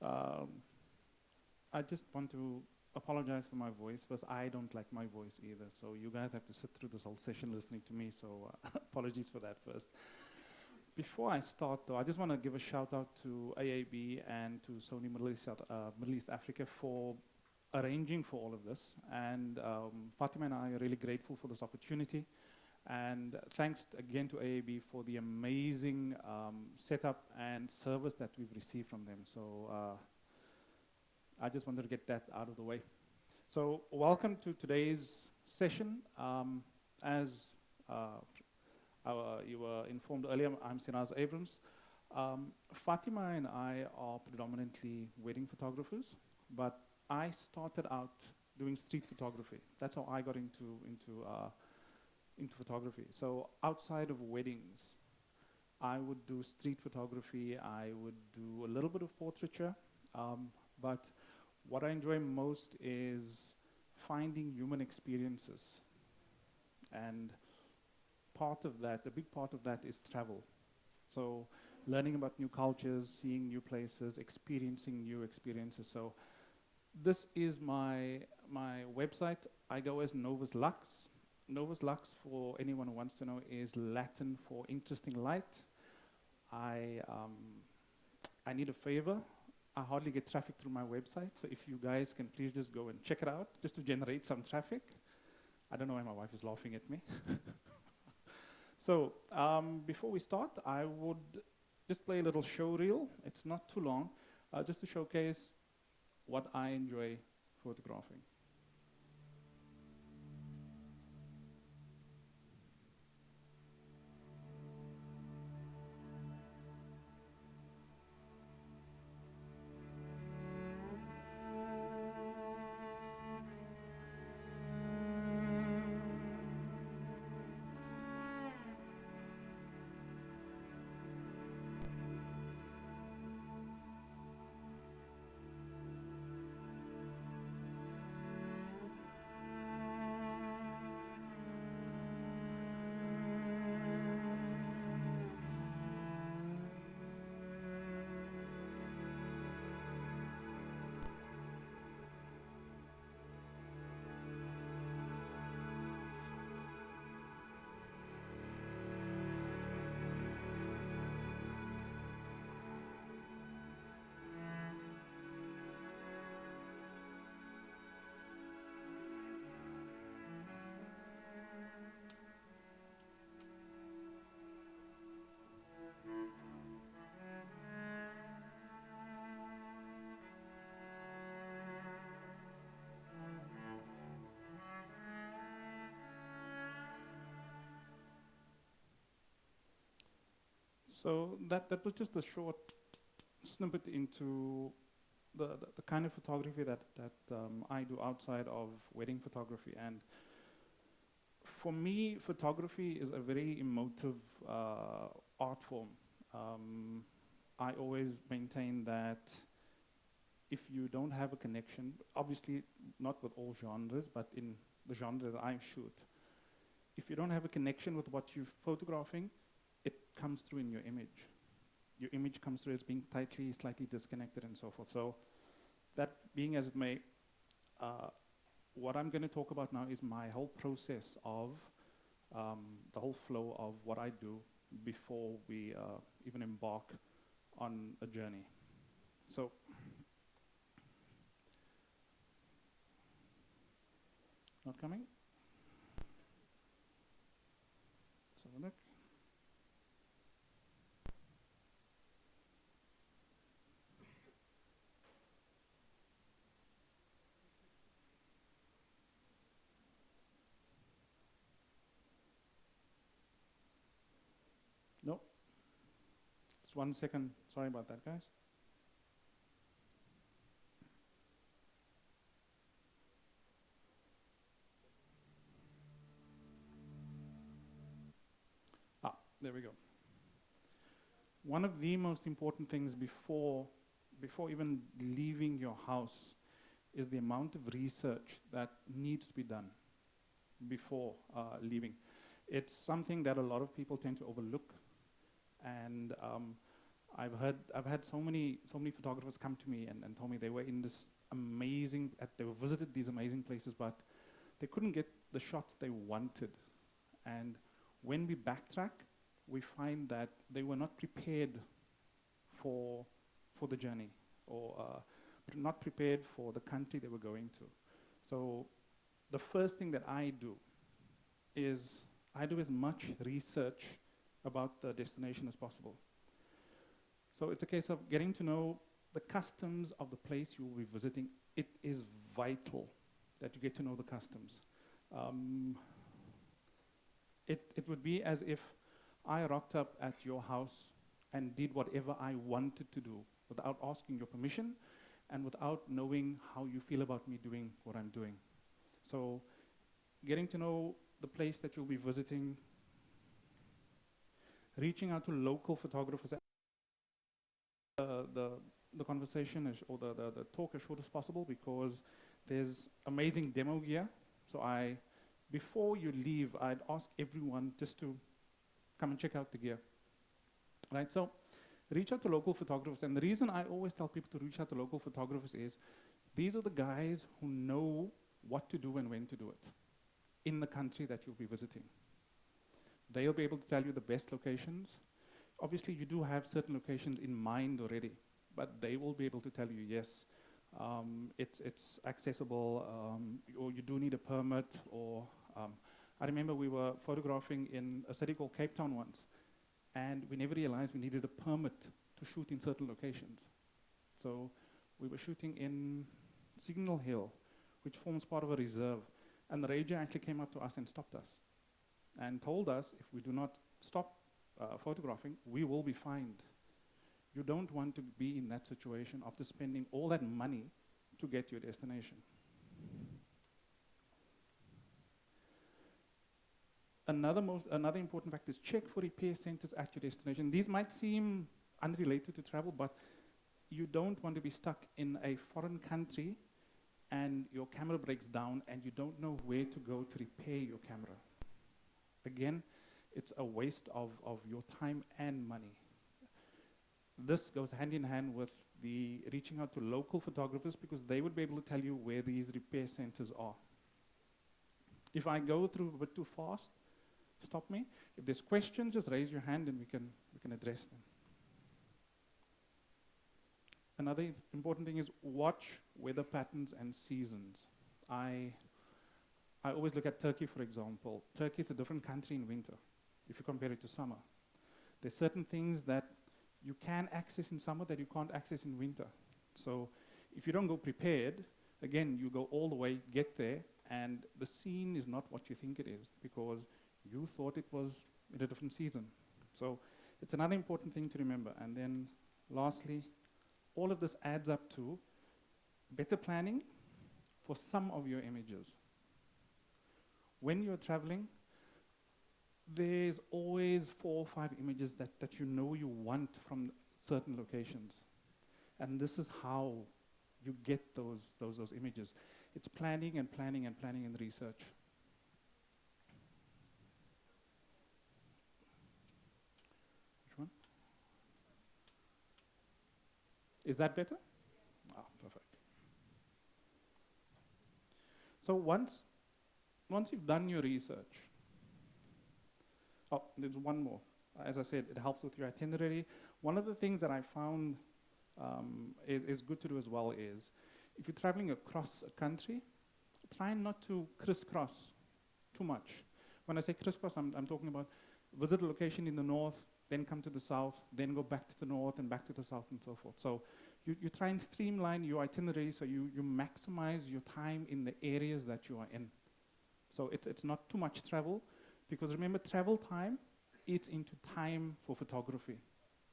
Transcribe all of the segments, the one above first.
Um, I just want to apologize for my voice because I don't like my voice either. So you guys have to sit through this whole session listening to me. So apologies for that first. Before I start, though, I just want to give a shout out to AAB and to Sony Middle East Africa for arranging for all of this. And Fatima and I are really grateful for this opportunity. And thanks again to AAB for the amazing setup and service that we've received from them. So I just wanted to get that out of the way. So welcome to today's session. As you were informed earlier, I'm Seraz Abrams. Fatima and I are predominantly wedding photographers, but I started out doing street photography. That's how I got into photography. So outside of weddings, I would do street photography. I would do a little bit of portraiture, but what I enjoy most is finding human experiences. And part of that, a big part of that is travel. So learning about new cultures, seeing new places, experiencing new experiences. So this is my website. I go as Novus Lux. Novus Lux, for anyone who wants to know, is Latin for interesting light. I need a favor. I hardly get traffic through my website, so if you guys can please just go and check it out, just to generate some traffic. I don't know why my wife is laughing at me. So before we start, I would just play a little show reel. It's not too long, just to showcase what I enjoy photographing. So that was just a short snippet into the kind of photography that I do outside of wedding photography. And for me, photography is a very emotive art form. I always maintain that if you don't have a connection, obviously not with all genres, but in the genre that I shoot, if you don't have a connection with what you're photographing, it comes through in your image. Your image comes through as being tightly, slightly disconnected and so forth. So that being as it may, what I'm going to talk about now is my whole process of the whole flow of what I do before we even embark on a journey. So not coming? Let's have a look. No. Just 1 second. Sorry about that, guys. There we go. One of the most important things before even leaving your house is the amount of research that needs to be done before leaving. It's something that a lot of people tend to overlook, and I've had so many photographers come to me and told me they were in this amazing, they were visited these amazing places, but they couldn't get the shots they wanted. And when we backtrack, we find that they were not prepared for the journey, or not prepared for the country they were going to. So the first thing that I do is as much research about the destination as possible. So it's a case of getting to know the customs of the place you will be visiting. It is vital that you get to know the customs. It would be as if I rocked up at your house and did whatever I wanted to do without asking your permission and without knowing how you feel about me doing what I'm doing. So getting to know the place that you'll be visiting, reaching out to local photographers. The conversation or the talk as short as possible, because there's amazing demo gear. So before you leave, I'd ask everyone just to come and check out the gear. Right, so reach out to local photographers. And the reason I always tell people to reach out to local photographers is these are the guys who know what to do and when to do it in the country that you'll be visiting. They'll be able to tell you the best locations. Obviously, you do have certain locations in mind already, but they will be able to tell you, yes, it's accessible, or you do need a permit, or I remember we were photographing in a city called Cape Town once, and we never realized we needed a permit to shoot in certain locations. So we were shooting in Signal Hill, which forms part of a reserve, and the ranger actually came up to us and stopped us and told us if we do not stop photographing, we will be fined. You don't want to be in that situation after spending all that money to get to your destination. Another important fact is check for repair centers at your destination. These might seem unrelated to travel, but you don't want to be stuck in a foreign country and your camera breaks down and you don't know where to go to repair your camera. Again, it's a waste of your time and money. This goes hand in hand with the reaching out to local photographers, because they would be able to tell you where these repair centers are. If I go through a bit too fast, stop me. If there's questions, just raise your hand and we can address them. Another important thing is watch weather patterns and seasons. I always look at Turkey, for example. Turkey is a different country in winter if you compare it to summer. There's certain things that you can access in summer that you can't access in winter. So if you don't go prepared, again, you go all the way, get there, and the scene is not what you think it is because you thought it was in a different season. So it's another important thing to remember. And then lastly, all of this adds up to better planning for some of your images. When you're traveling, there's always 4 or 5 images that you know you want from certain locations. And this is how you get those images. It's planning and planning and planning and research. Which one? Is that better? Ah, perfect. So once you've done your research, there's one more. As I said, it helps with your itinerary. One of the things that I found is good to do as well is, if you're traveling across a country, try not to crisscross too much. When I say crisscross, I'm talking about visit a location in the north, then come to the south, then go back to the north and back to the south and so forth. So you try and streamline your itinerary so you maximize your time in the areas that you are in. So it's not too much travel, because remember, travel time eats into time for photography.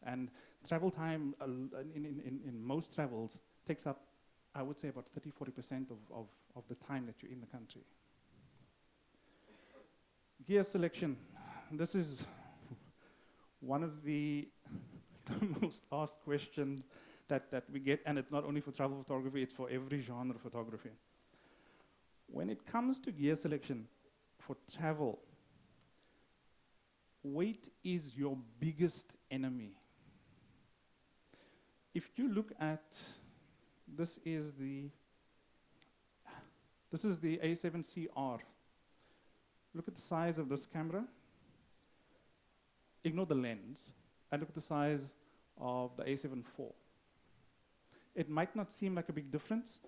And travel time in most travels takes up, I would say, about 30-40% of the time that you're in the country. Gear selection. This is one of the most asked questions that we get, and it's not only for travel photography, it's for every genre of photography. When it comes to gear selection for travel, weight is your biggest enemy. If you look at, this is the A7CR. Look at the size of this camera. Ignore the lens, and look at the size of the A7 IV. It might not seem like a big difference,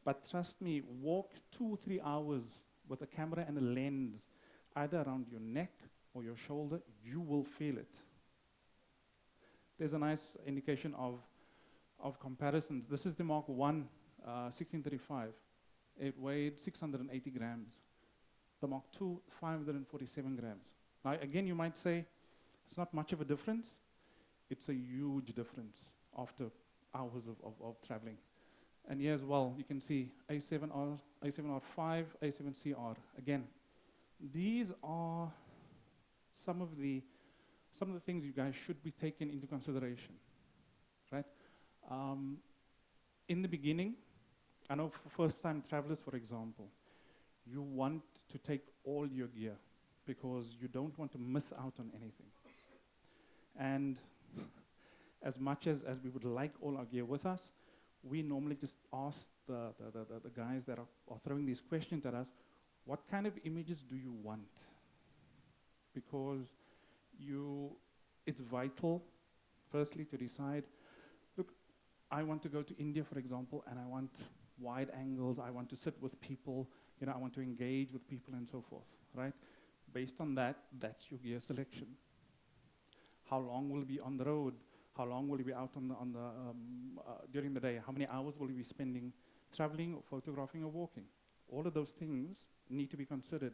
but trust me, walk 2-3 hours with a camera and a lens, either around your neck or your shoulder, you will feel it. There's a nice indication of comparisons. This is the Mark I 1635. It weighed 680 grams. The Mark II, 547 grams. Now, again, you might say, it's not much of a difference. It's a huge difference after hours of traveling. And here as well, you can see A7R, A7R5, A7CR. Again, these are some of the things you guys should be taken into consideration, right? In the beginning, I know for first-time travelers, for example, you want to take all your gear because you don't want to miss out on anything. And as much as we would like all our gear with us, we normally just ask the guys that are throwing these questions at us, what kind of images do you want? Because it's vital, firstly, to decide, look, I want to go to India, for example, and I want wide angles, I want to sit with people, I want to engage with people and so forth, right? Based on that, that's your gear selection. How long will you be on the road? How long will you be out during the day? How many hours will you be spending traveling or photographing or walking? All of those things need to be considered.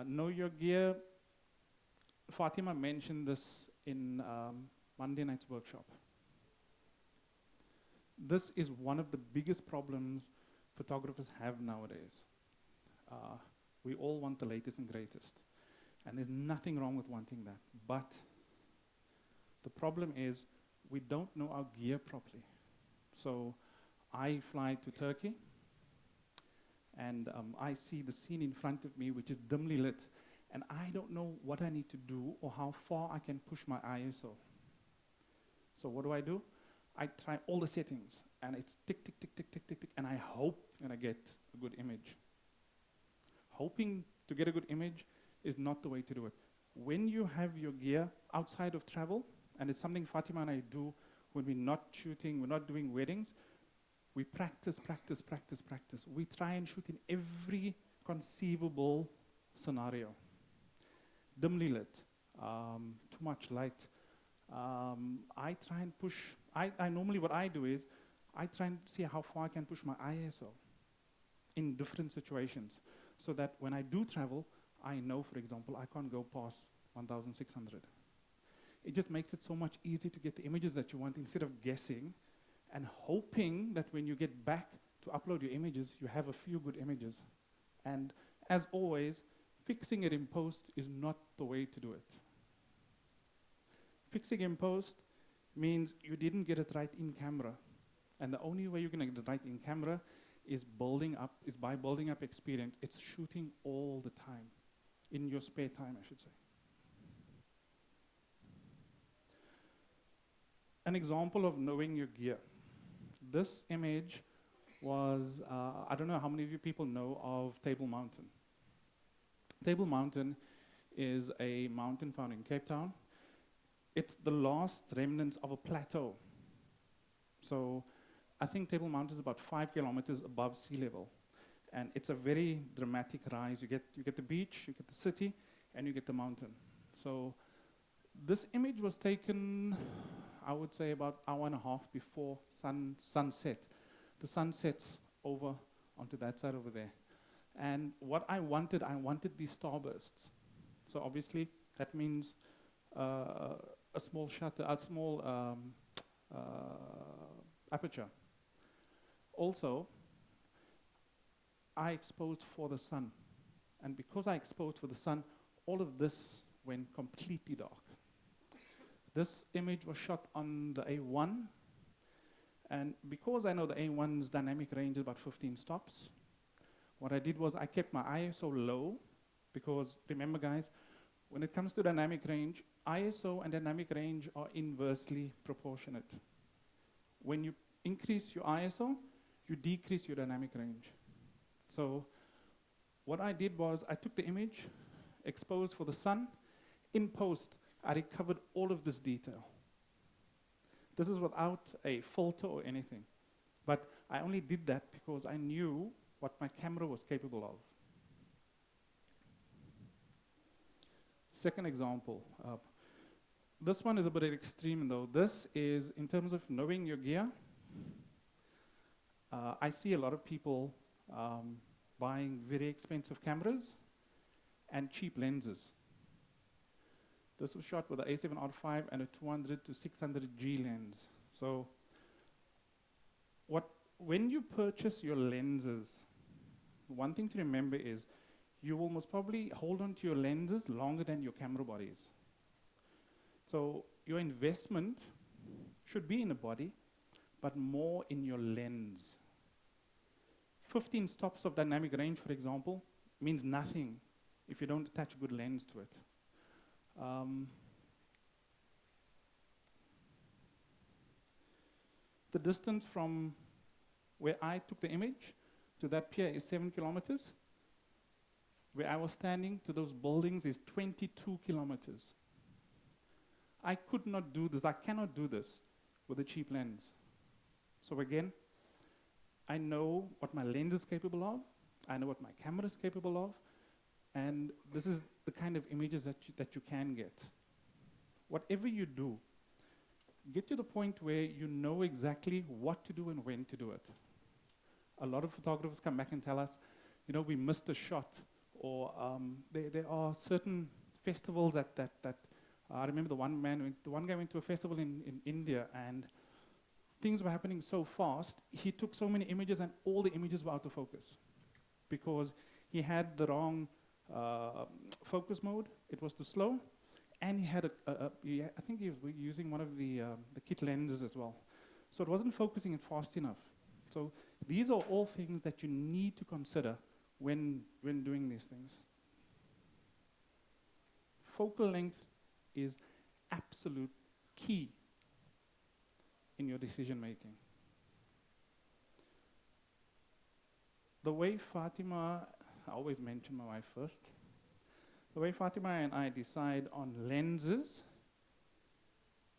Know your gear. Fatimah mentioned this in Monday night's workshop. This is one of the biggest problems photographers have nowadays. We all want the latest and greatest. And there's nothing wrong with wanting that. But the problem is we don't know our gear properly. So I fly to Turkey, and I see the scene in front of me, which is dimly lit, and I don't know what I need to do or how far I can push my ISO. So what do? I try all the settings, and it's tick, tick, tick, tick, tick, tick, tick, and I hope that I get a good image. Hoping to get a good image is not the way to do it. When you have your gear outside of travel, and it's something Fatimah and I do when we're not shooting, we're not doing weddings, we practice. We try and shoot in every conceivable scenario. Dimly lit, too much light. I try and push, I normally what I do is, I try and see how far I can push my ISO in different situations, so that when I do travel, I know, for example, I can't go past 1,600. It just makes it so much easier to get the images that you want instead of guessing and hoping that when you get back to upload your images, you have a few good images. And as always, fixing it in post is not the way to do it. Fixing in post means you didn't get it right in camera. And the only way you're going to get it right in camera is by building up experience. It's shooting all the time. In your spare time, I should say. An example of knowing your gear. This image was, I don't know how many of you people know of Table Mountain. Table Mountain is a mountain found in Cape Town. It's the last remnants of a plateau. So I think Table Mountain is about 5 kilometers above sea level. And it's a very dramatic rise. You get the beach, you get the city, and you get the mountain. So this image was taken, I would say, about an hour and a half before sunset. The sun sets over onto that side over there. And what I wanted these starbursts. So obviously, that means a small shutter, a small aperture. Also, I exposed for the sun. And because I exposed for the sun, all of this went completely dark. This image was shot on the A1. And because I know the A1's dynamic range is about 15 stops, what I did was I kept my ISO low, because remember guys, when it comes to dynamic range, ISO and dynamic range are inversely proportionate. When you increase your ISO, you decrease your dynamic range. So what I did was I took the image, exposed for the sun. In post, I recovered all of this detail. This is without a filter or anything. But I only did that because I knew what my camera was capable of. Second example. This one is a bit extreme though. This is in terms of knowing your gear. I see a lot of people buying very expensive cameras and cheap lenses. This was shot with an A7R5 and a 200 to 600G lens. So when you purchase your lenses, one thing to remember is you will most probably hold on to your lenses longer than your camera bodies. So your investment should be in a body, but more in your lens. 15 stops of dynamic range, for example, means nothing if you don't attach a good lens to it. The distance from where I took the image to that pier is 7 kilometers. Where I was standing to those buildings is 22 kilometers. I could not do this, I cannot do this with a cheap lens. So again, I know what my lens is capable of, I know what my camera is capable of, and this is the kind of images that you can get. Whatever you do, get to the point where you know exactly what to do and when to do it. A lot of photographers come back and tell us, we missed a shot, or there are certain festivals that I remember the one guy went to a festival in India, and things were happening so fast, he took so many images and all the images were out of focus because he had the wrong focus mode, it was too slow, and he had I think he was using one of the kit lenses as well. So it wasn't focusing it fast enough. So these are all things that you need to consider when doing these things. Focal length is absolute key in your decision making. The way Fatimah, I always mention my wife first, the way Fatimah and I decide on lenses,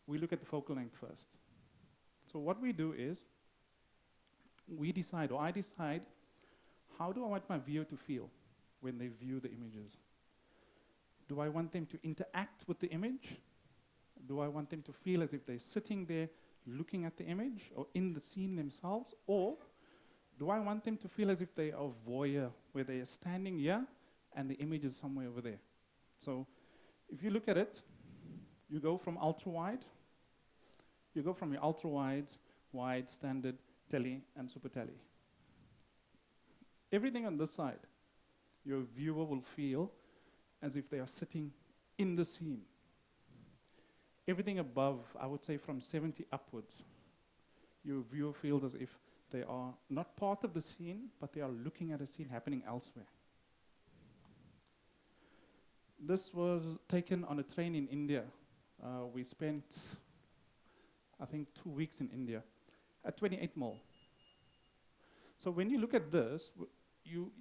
we look at the focal length first. So what we do is, I decide, how do I want my viewer to feel when they view the images? Do I want them to interact with the image? Do I want them to feel as if they're sitting there looking at the image or in the scene themselves? Or do I want them to feel as if they are voyeur, where they are standing here and the image is somewhere over there? So if you look at it, you go from ultra-wide, you go from your ultra-wide, wide, standard, tele, and super tele. Everything on this side, your viewer will feel as if they are sitting in the scene. Everything above, I would say from 70 upwards, your viewer feels as if they are not part of the scene, but they are looking at a scene happening elsewhere. This was taken on a train in India. We spent, I think, 2 weeks in India at 28 mil. So when you look at this,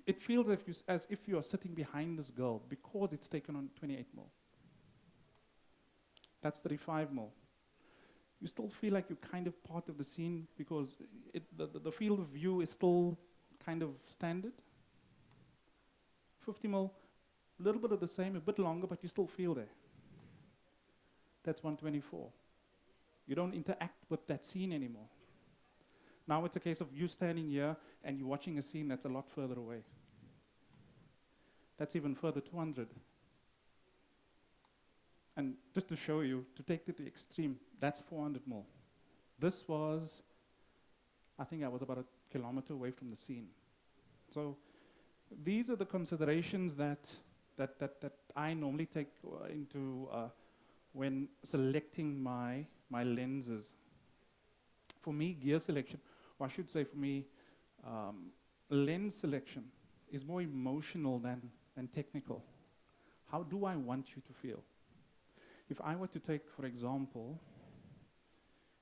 it feels as if you are sitting behind this girl because it's taken on 28 mil. That's 35 mil. You still feel like you're kind of part of the scene because the field of view is still kind of standard. 50 mil, a little bit of the same, a bit longer, but you still feel there. That's 124. You don't interact with that scene anymore. Now it's a case of you standing here and you're watching a scene that's a lot further away. That's even further, 200. And just to show you, to take it to the extreme, that's 400 mil. This was, I think I was about 1 kilometer away from the scene. So these are the considerations that I normally take into when selecting my lenses. For me, gear selection, or I should say for me, lens selection is more emotional than technical. How do I want you to feel? If I were to take, for example,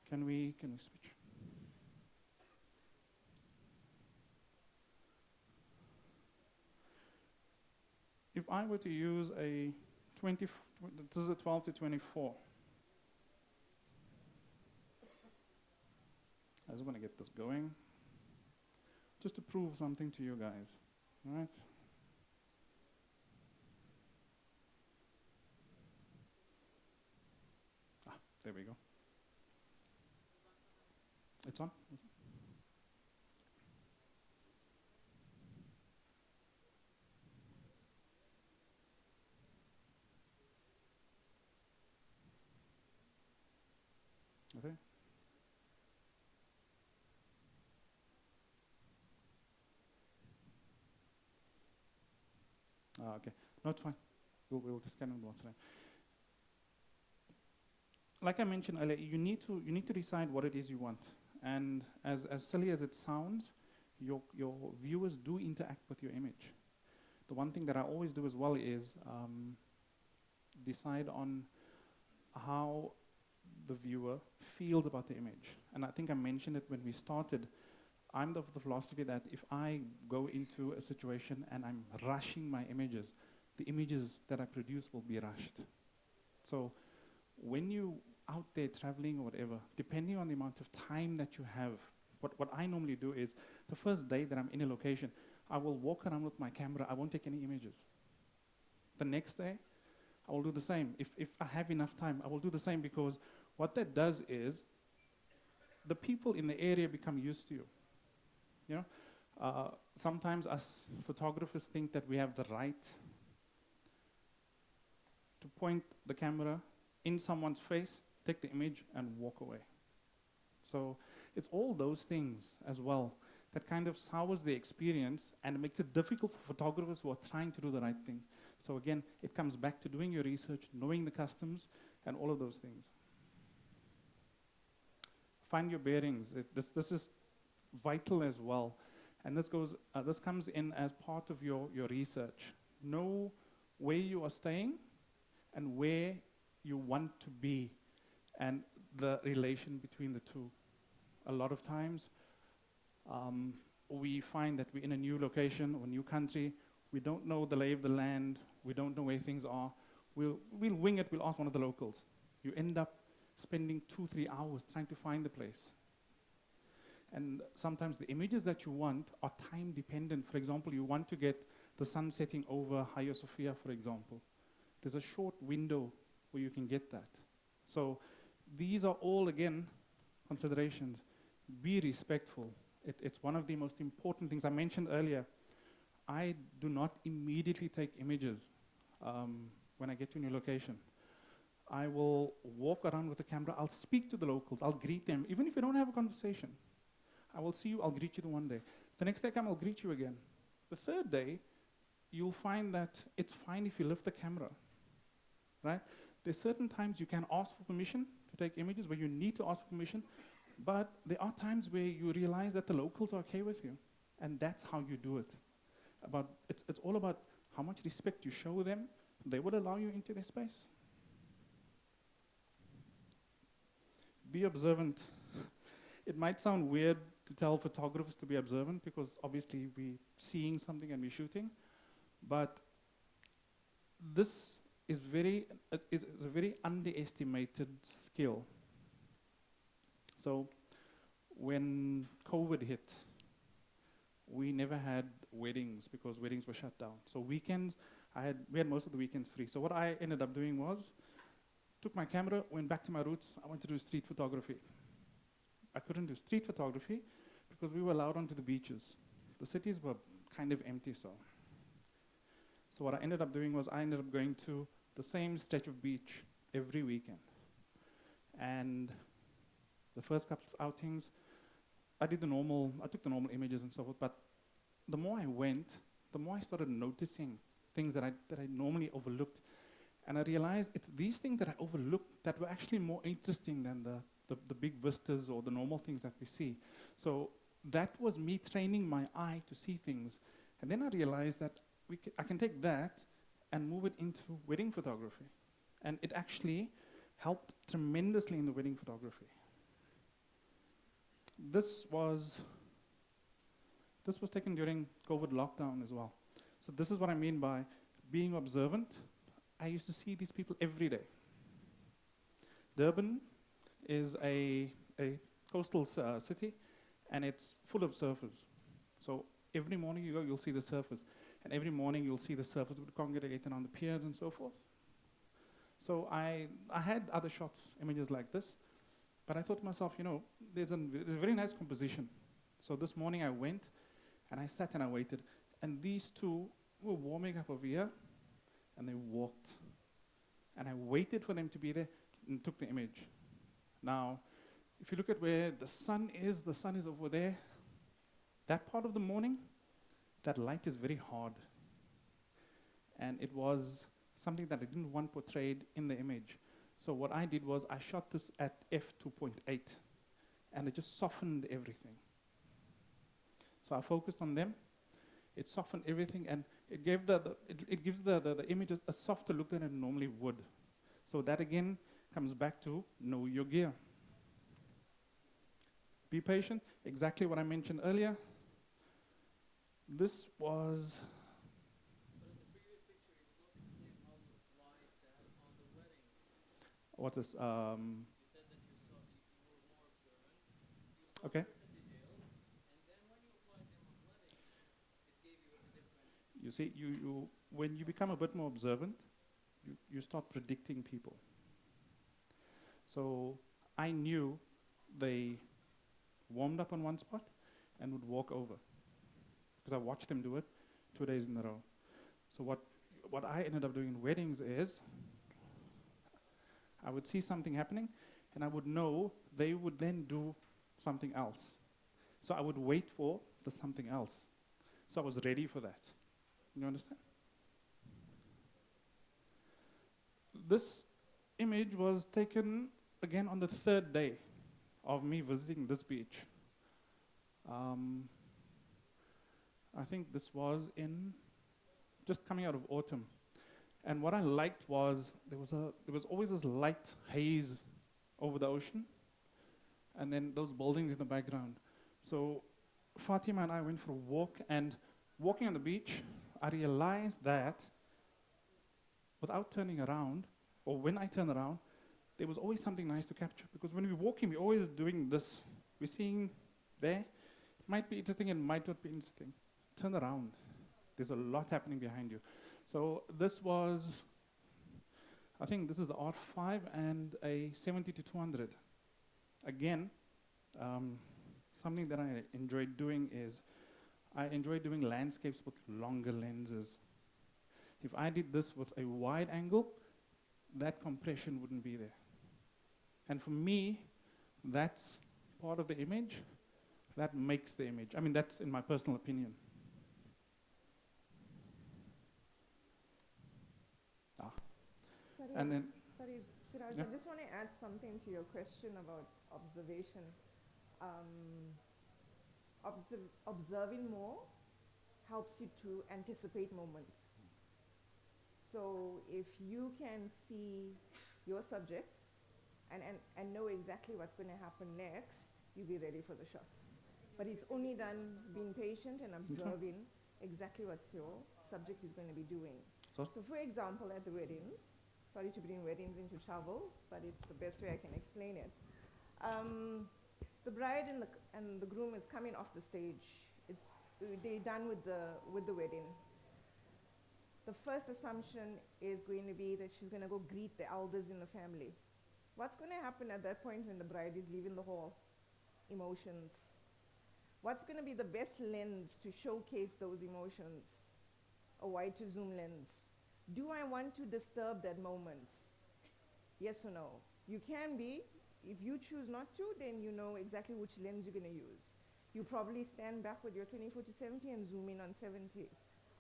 can we switch? If I were to use a 20, this is a 12 to 24. I just want to get this going, just to prove something to you guys, all right? There we go. It's on? Okay. Okay. No, it's fine. We'll just kind of what's right. Like I mentioned earlier, you need to decide what it is you want. And as silly as it sounds, your viewers do interact with your image. The one thing that I always do as well is decide on how the viewer feels about the image. And I think I mentioned it when we started. I'm of the philosophy that if I go into a situation and I'm rushing my images, the images that I produce will be rushed. So when you out there traveling or whatever, depending on the amount of time that you have, what I normally do is the first day that I'm in a location, I will walk around with my camera. I won't take any images. The next day, I will do the same. If I have enough time, I will do the same, because what that does is the people in the area become used to you. You know, sometimes us photographers think that we have the right to point the camera in someone's face, take the image, and walk away. So it's all those things as well that kind of sours the experience and makes it difficult for photographers who are trying to do the right thing. So again, it comes back to doing your research, knowing the customs, and all of those things. Find your bearings. This is vital as well. And this comes in as part of your research. Know where you are staying and where you want to be, and the relation between the two. A lot of times, we find that we're in a new location or new country. We don't know the lay of the land. We don't know where things are. We'll wing it. We'll ask one of the locals. You end up spending 2-3 hours trying to find the place. And sometimes the images that you want are time dependent. For example, you want to get the sun setting over Hagia Sophia, for example. There's a short window where you can get that. So these are all, again, considerations. Be respectful. It's one of the most important things. I mentioned earlier, I do not immediately take images when I get to a new location. I will walk around with the camera. I'll speak to the locals. I'll greet them. Even if we don't have a conversation, I will see you. I'll greet you the one day. The next day I come, I'll greet you again. The third day, you'll find that it's fine if you lift the camera, right? There's certain times you can ask for permission to take images where you need to ask for permission, but there are times where you realize that the locals are okay with you, and that's how you do it. It's all about how much respect you show them. They would allow you into their space. Be observant. It might sound weird to tell photographers to be observant, because obviously we're seeing something and we're shooting, but this is a very underestimated skill. So when COVID hit, we never had weddings because weddings were shut down. So weekends, we had most of the weekends free. So what I ended up doing was, took my camera, went back to my roots. I wanted to do street photography. I couldn't do street photography because we were allowed onto the beaches. The cities were kind of empty, so what I ended up doing was I ended up going to the same stretch of beach every weekend. And the first couple of outings, I took the normal images and so forth, but the more I went, the more I started noticing things that I normally overlooked. And I realized it's these things that I overlooked that were actually more interesting than the big vistas or the normal things that we see. So that was me training my eye to see things. And then I realized that I can take that and move it into wedding photography. And it actually helped tremendously in the wedding photography. This was taken during COVID lockdown as well. So this is what I mean by being observant. I used to see these people every day. Durban is a coastal city, and it's full of surfers. So every morning you go, you'll see the surfers. And every morning you'll see the surfers would congregate on the piers and so forth. So I had other shots, images like this, but I thought to myself, there's a very nice composition. So this morning I went, and I sat and I waited, and these two were warming up over here, and they walked. And I waited for them to be there and took the image. Now, if you look at where the sun is over there. That part of the morning, that light is very hard. And it was something that I didn't want portrayed in the image. So what I did was I shot this at f2.8, and it just softened everything. So I focused on them. It softened everything, and it gave it gives the images a softer look than it normally would. So that again comes back to know your gear. Be patient, exactly what I mentioned earlier. This was... But in the previous picture, you did not explain how you applied that on the wedding. What's this? You said that you were more observant. You saw Okay. certain details, and then when you applied them on weddings, it gave you a different... You see, when you become a bit more observant, you start predicting people. So I knew they warmed up on one spot and would walk over, because I watched them do it 2 days in a row. So what I ended up doing in weddings is I would see something happening, and I would know they would then do something else. So I would wait for the something else. So I was ready for that. You understand? This image was taken again on the third day of me visiting this beach. I think this was just coming out of autumn. And what I liked was there was always this light haze over the ocean, and then those buildings in the background. So Fatimah and I went for a walk, and walking on the beach, I realized that without turning around, or when I turn around, there was always something nice to capture. Because when we're walking, we're always doing this. We're seeing there. It might be interesting, it might not be interesting. Turn around. There's a lot happening behind you. So this was, I think this is the R5 and a 70-200. Again, something that I enjoyed doing is I enjoy doing landscapes with longer lenses. If I did this with a wide angle, that compression wouldn't be there. And for me, that's part of the image. That makes the image. I mean, that's in my personal opinion. Sorry, And then, Seraz, yeah. I just want to add something to your question about observation. Observing more helps you to anticipate moments. So if you can see your subjects and know exactly what's going to happen next, you'll be ready for the shot. But it's only done being patient and observing exactly what your subject is going to be doing. So for example, at the weddings, sorry to bring weddings into travel, but it's the best way I can explain it. The bride and the groom is coming off the stage. They're done with the wedding. The first assumption is going to be that she's going to go greet the elders in the family. What's going to happen at that point when the bride is leaving the hall? Emotions. What's going to be the best lens to showcase those emotions? A wide to zoom lens. Do I want to disturb that moment? Yes or no? You can be. If you choose not to, then you know exactly which lens you're going to use. You probably stand back with your 24-70 and zoom in on 70.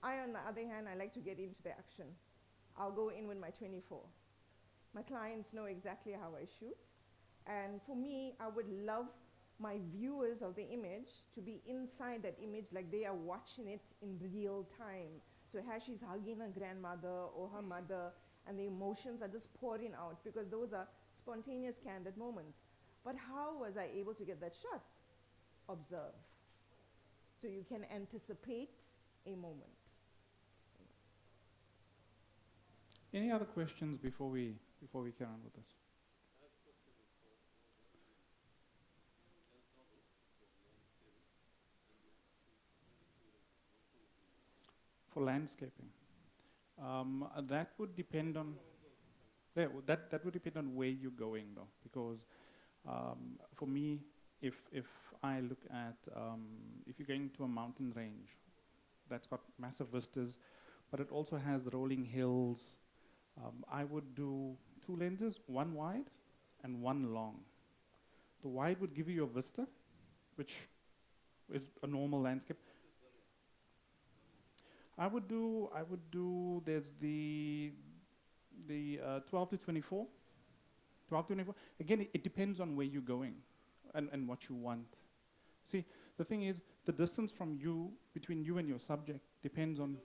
I, on the other hand, I like to get into the action. I'll go in with my 24. My clients know exactly how I shoot. And for me, I would love my viewers of the image to be inside that image like they are watching it in real time. So as she's hugging her grandmother or her mother, and the emotions are just pouring out because those are spontaneous, candid moments. But how was I able to get that shot? Observe. So you can anticipate a moment. Any other questions before we carry on with this? For landscaping, that would depend on. Yeah, that would depend on where you're going, though, because for me, if I look at if you're going to a mountain range, that's got massive vistas, but it also has the rolling hills. I would do 2 lenses, one wide and one long. The wide would give you your vista, which is a normal landscape. I would do. There's the 12 to 24. 12 to 24. Again, it depends on where you're going, and what you want. See, the thing is, the distance between you and your subject depends on.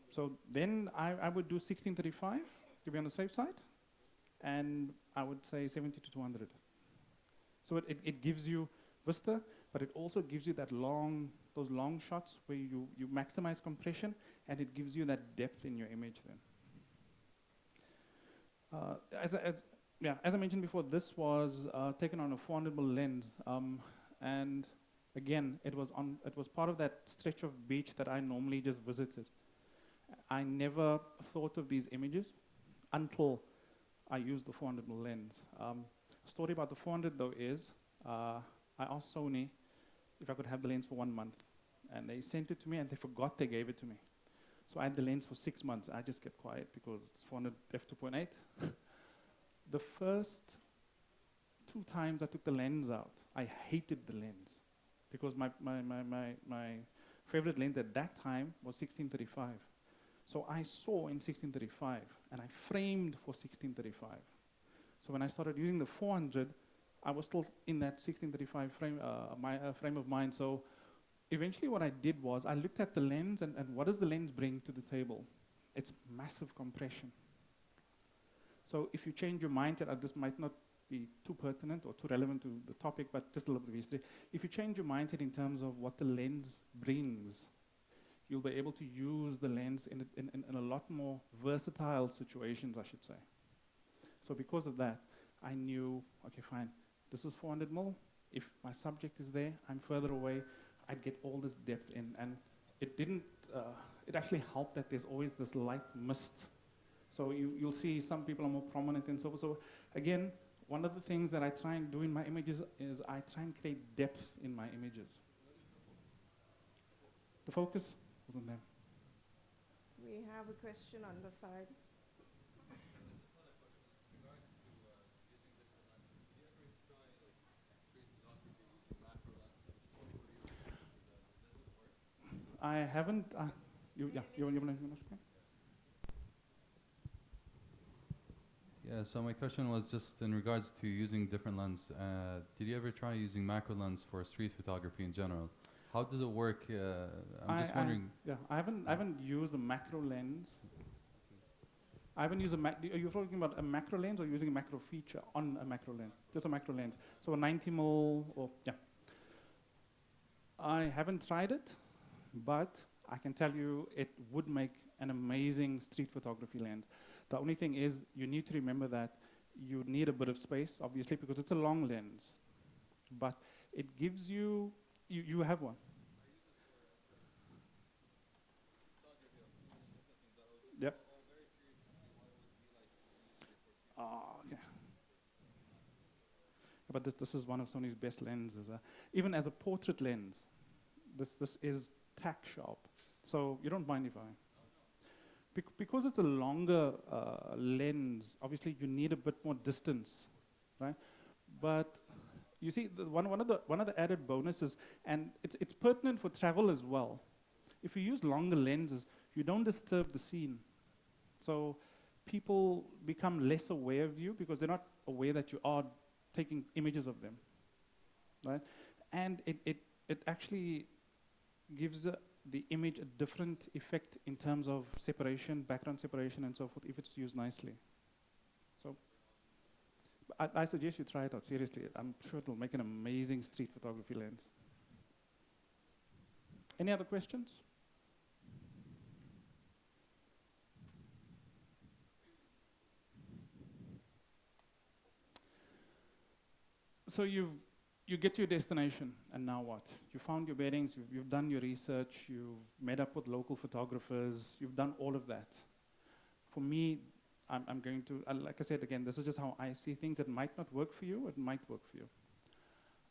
So then I would do 1635 to be on the safe side, and I would say 70 to 200. So it gives you vista, but it also gives you those long shots where you maximize compression, and it gives you that depth in your image then. As I mentioned before, this was taken on a 400mm lens, and again, it was part of that stretch of beach that I normally just visited. I never thought of these images until I used the 400mm lens. A story about the 400 though is, I asked Sony if I could have the lens for 1 month, and they sent it to me, and they forgot they gave it to me. So I had the lens for 6 months. I just kept quiet because it's 400 f2.8. The first 2 times I took the lens out, I hated the lens because my favorite lens at that time was 1635. So I saw in 1635, and I framed for 1635. So when I started using the 400, I was still in that 1635 frame of mind. So eventually what I did was I looked at the lens, and what does the lens bring to the table? It's massive compression. So if you change your mindset, this might not be too pertinent or too relevant to the topic, but just a little bit of history. If you change your mindset in terms of what the lens brings, you'll be able to use the lens in a lot more versatile situations, I should say. So because of that, I knew, okay, fine, this is 400mm. If my subject is there, I'm further away, I'd get all this depth in. And it didn't, it actually helped that there's always this light mist. So you'll see some people are more prominent and so forth. So again, one of the things that I try and do in my images is I try and create depth in my images. The focus was on them. We have a question on the side. I haven't. You want to ask? Yeah, so my question was just in regards to using different lens. Did you ever try using macro lens for street photography in general? How does it work? I'm just wondering. I haven't used a macro lens. I haven't used are you talking about a macro lens or using a macro feature on a macro lens? Just a macro lens. So a 90mm or, yeah. I haven't tried it, but I can tell you it would make an amazing street photography lens. The only thing is you need to remember that you need a bit of space, obviously, because it's a long lens. But it gives you have one. Yep. Okay. But this is one of Sony's best lenses. Even as a portrait lens, this is tack sharp. So you don't mind if I... Because it's a longer lens, obviously you need a bit more distance, right? But you see, one of the added bonuses, and it's pertinent for travel as well. If you use longer lenses, you don't disturb the scene. So people become less aware of you because they're not aware that you are taking images of them, right? And it actually gives the image a different effect in terms of separation, background separation, and so forth, if it's used nicely. So I suggest you try it out, seriously. I'm sure it'll make an amazing street photography lens. Any other questions? So you get to your destination, and now what? You found your bearings, you've done your research, you've met up with local photographers, you've done all of that. For me, I'm going to, like I said again, this is just how I see things. It might not work for you, it might work for you.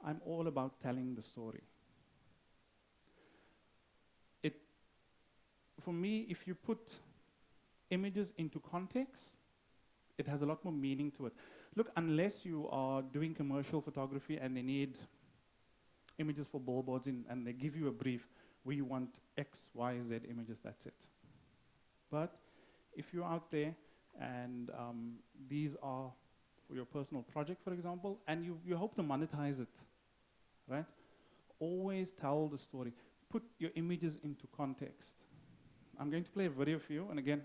I'm all about telling the story. For me, if you put images into context, it has a lot more meaning to it. Look, unless you are doing commercial photography and they need images for billboards and they give you a brief, we want X, Y, Z images, that's it. But if you're out there and these are for your personal project, for example, and you hope to monetize it, right? Always tell the story. Put your images into context. I'm going to play a video for you, and again,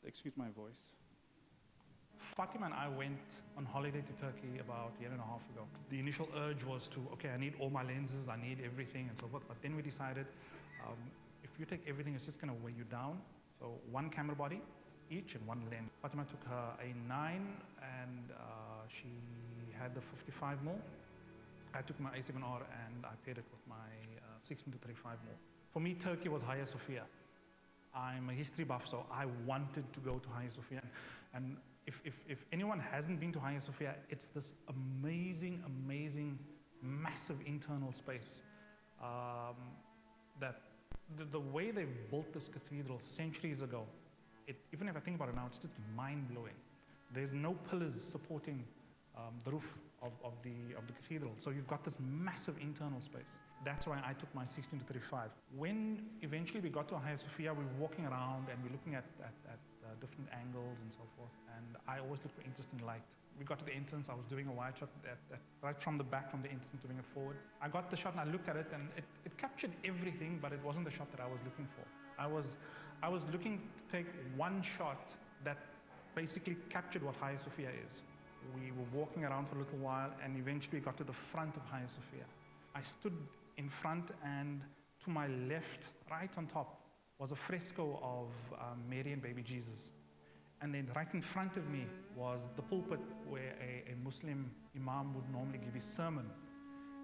excuse my voice. Fatimah and I went on holiday to Turkey about a year and a half ago. The initial urge was to, okay, I need all my lenses, I need everything and so forth, but then we decided if you take everything, it's just going to weigh you down. So one camera body each and one lens. Fatimah took her A9 and she had the 55mm. I took my A7R and I paired it with my 16-35mm. For me, Turkey was Hagia Sophia. I'm a history buff, so I wanted to go to Hagia Sophia. And if anyone hasn't been to Hagia Sophia, it's this amazing, amazing, massive internal space. That the way they built this cathedral centuries ago, even if I think about it now, it's just mind-blowing. There's no pillars supporting the roof of the cathedral. So you've got this massive internal space. That's why I took my 16-35. When eventually we got to Hagia Sophia, we were walking around and we're looking at different angles and so forth. And I always look for interesting light. We got to the entrance, I was doing a wide shot right from the back, from the entrance, doing it forward. I got the shot and I looked at it and it captured everything, but it wasn't the shot that I was looking for. I was looking to take one shot that basically captured what Hagia Sophia is. We were walking around for a little while and eventually got to the front of Hagia Sophia. I stood in front and to my left, right on top, was a fresco of Mary and baby Jesus. And then right in front of me was the pulpit where a Muslim imam would normally give his sermon.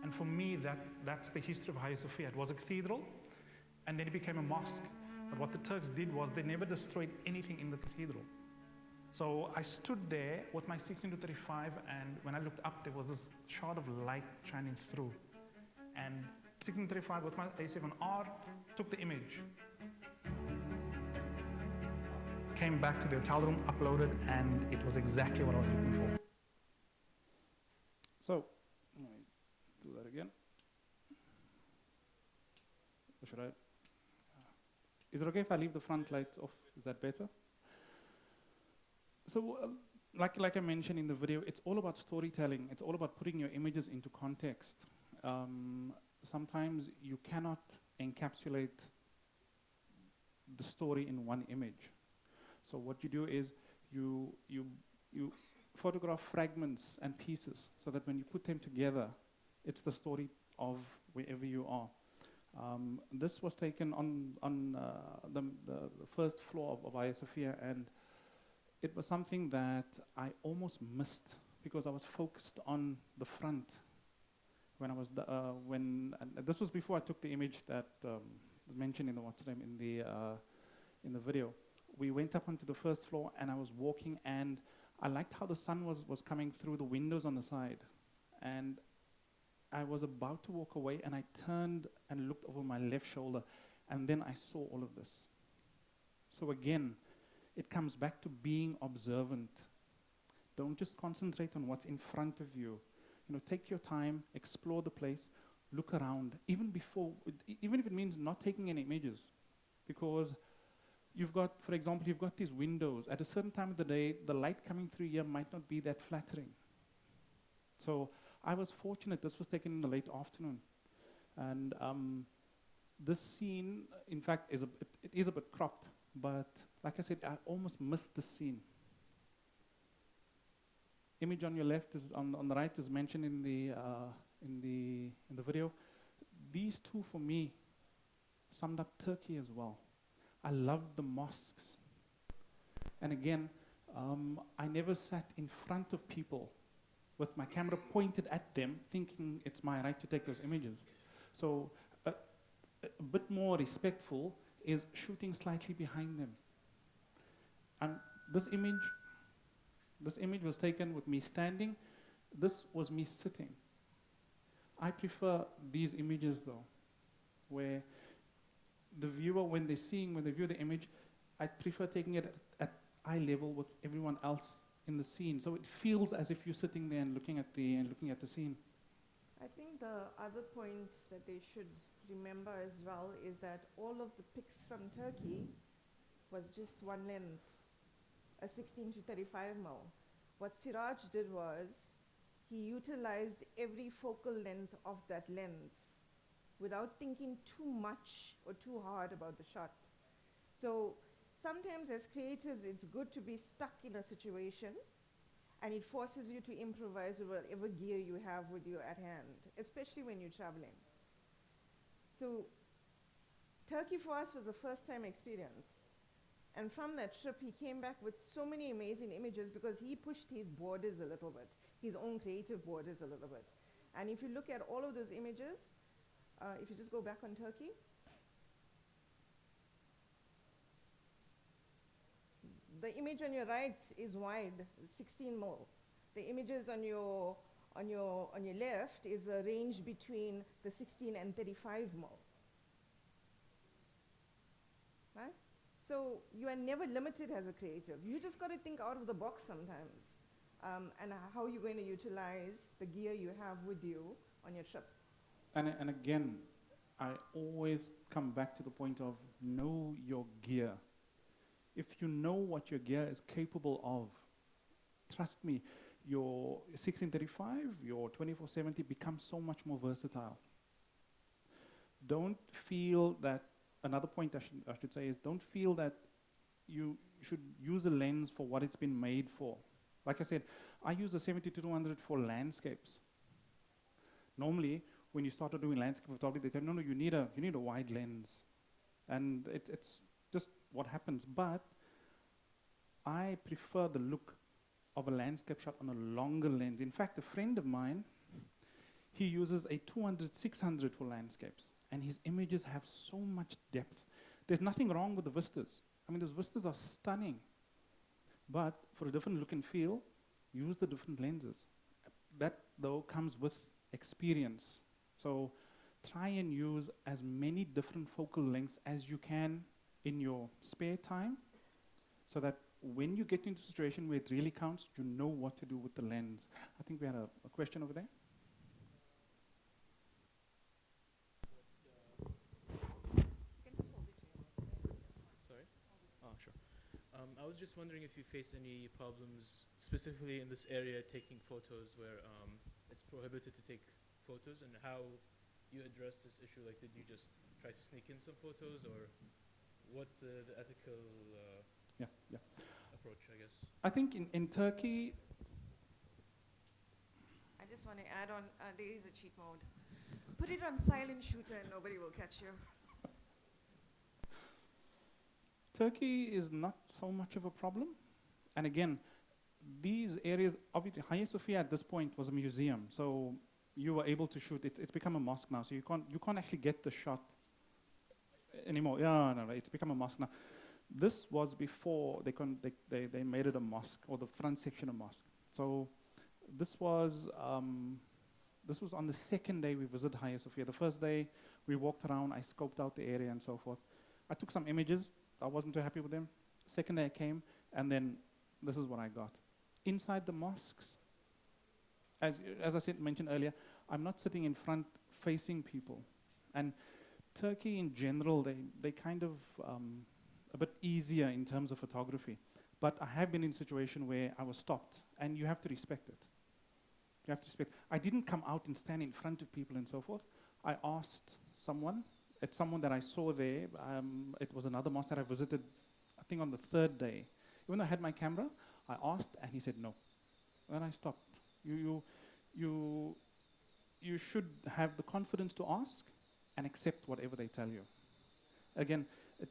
And for me, that's the history of Hagia Sophia. It was a cathedral and then it became a mosque. But what the Turks did was they never destroyed anything in the cathedral. So I stood there with my 16-35, and when I looked up, there was this shard of light shining through. And 16-35 with my A7R took the image, came back to the hotel room, uploaded, and it was exactly what I was looking for. So, let me do that again. Or should I? Is it okay if I leave the front light off? Is that better? So, like I mentioned in the video, it's all about storytelling. It's all about putting your images into context. Sometimes you cannot encapsulate the story in one image. So what you do is you photograph fragments and pieces so that when you put them together, it's the story of wherever you are. This was taken on the first floor of Hagia Sophia, and it was something that I almost missed because I was focused on the front when I was and this was before I took the image that was mentioned in the video. We went up onto the first floor and I was walking and I liked how the sun was coming through the windows on the side, and I was about to walk away and I turned and looked over my left shoulder and then I saw all of this. So again, it comes back to being observant. Don't just concentrate on what's in front of you. Take your time, explore the place, look around, even if it means not taking any images. Because for example, you've got these windows. At a certain time of the day, the light coming through here might not be that flattering. So I was fortunate this was taken in the late afternoon. And this scene, in fact, it is a bit cropped, but like I said, I almost missed the scene. Image on your left is on the right is mentioned in the video. These two for me summed up Turkey as well. I loved the mosques, and again, I never sat in front of people with my camera pointed at them, thinking it's my right to take those images. So a bit more respectful is shooting slightly behind them. And this image was taken with me standing. This was me sitting. I prefer these images though, where the viewer, when they view the image, I prefer taking it at eye level with everyone else in the scene. So it feels as if you're sitting there and looking at the scene. I think the other point that they should remember as well is that all of the pics from Turkey was just one lens, a 16 to 35 mil. What Seraz did was he utilized every focal length of that lens without thinking too much or too hard about the shot. So sometimes as creatives, it's good to be stuck in a situation and it forces you to improvise with whatever gear you have with you at hand, especially when you're traveling. So Turkey for us was a first-time experience. And from that trip, he came back with so many amazing images because he pushed his borders a little bit, his own creative borders a little bit. And if you look at all of those images, if you just go back on Turkey, the image on your right is wide, 16 mil. The images on your left is a range between the 16 and 35 mil. Right? So you are never limited as a creative. You just got to think out of the box sometimes, and how you're going to utilize the gear you have with you on your trip. And again, I always come back to the point of know your gear. If you know what your gear is capable of, trust me, your 1635, your 2470 becomes so much more versatile. Don't feel that, another point I should say is, don't feel that you should use a lens for what it's been made for. Like I said, I use a 70-200 for landscapes. Normally, when you start doing landscape photography, they tell you, no, you need a wide lens. And it's just what happens. But I prefer the look of a landscape shot on a longer lens. In fact, a friend of mine, he uses a 200-600 for landscapes. And his images have so much depth. There's nothing wrong with the vistas. I mean, those vistas are stunning. But for a different look and feel, use the different lenses. That, though, comes with experience. So try and use as many different focal lengths as you can in your spare time, so that when you get into a situation where it really counts, you know what to do with the lens. I think we had a question over there. Sorry? Oh, sure. I was just wondering if you face any problems specifically in this area taking photos where it's prohibited to take photos, and how you address this issue. Like, did you just try to sneak in some photos, or what's the ethical approach, I guess? I think in Turkey, I just want to add on, there is a cheat mode. Put it on silent shooter and nobody will catch you. Turkey is not so much of a problem. And again, these areas, obviously, Hagia Sophia at this point was a museum, so you were able to shoot. It's become a mosque now, so you can't actually get the shot anymore. Yeah, no, it's become a mosque now. This was before they made it a mosque, or the front section a mosque. So this was on the second day we visited Hagia Sophia. The first day we walked around, I scoped out the area and so forth. I took some images. I wasn't too happy with them. Second day I came, and then this is what I got. Inside the mosques, as I mentioned earlier, I'm not sitting in front facing people. And Turkey in general, they kind of a bit easier in terms of photography. But I have been in a situation where I was stopped, and you have to respect it. You have to respect. I didn't come out and stand in front of people and so forth. I asked someone it's someone that I saw there. It was another mosque that I visited, I think on the third day. Even though I had my camera, I asked and he said no. And I stopped. You should have the confidence to ask and accept whatever they tell you. Again,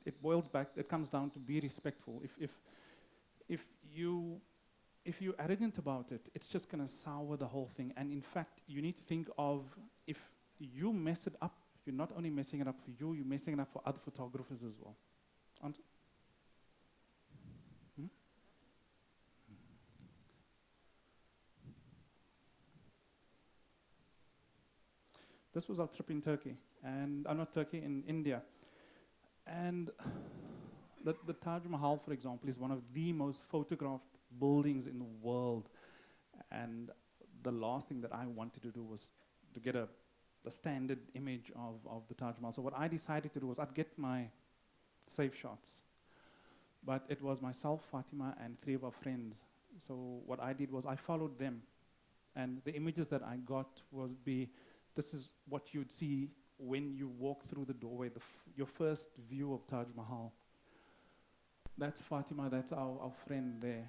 it boils back, it comes down to be respectful. If you're arrogant about it, it's just going to sour the whole thing. And in fact, you need to think of, if you mess it up, you're not only messing it up for you, you're messing it up for other photographers as well. Aren't you? This was our trip in Turkey, and not Turkey, in India. And the Taj Mahal, for example, is one of the most photographed buildings in the world. And the last thing that I wanted to do was to get a standard image of the Taj Mahal. So what I decided to do was I'd get my safe shots. But it was myself, Fatimah, and 3 of our friends. So what I did was I followed them. And the images that I got this is what you'd see when you walk through the doorway, your first view of Taj Mahal. That's Fatimah, that's our friend there.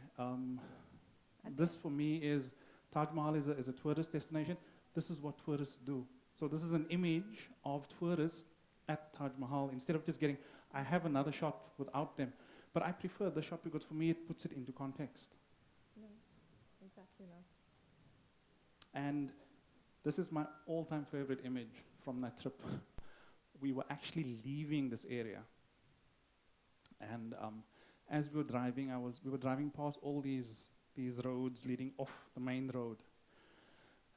This for me is, Taj Mahal is a tourist destination. This is what tourists do. So this is an image of tourists at Taj Mahal. Instead of just getting, I have another shot without them. But I prefer the shot because for me it puts it into context. No, exactly not. And this is my all-time favorite image from that trip. We were actually leaving this area. And as we were driving, we were driving past all these roads leading off the main road.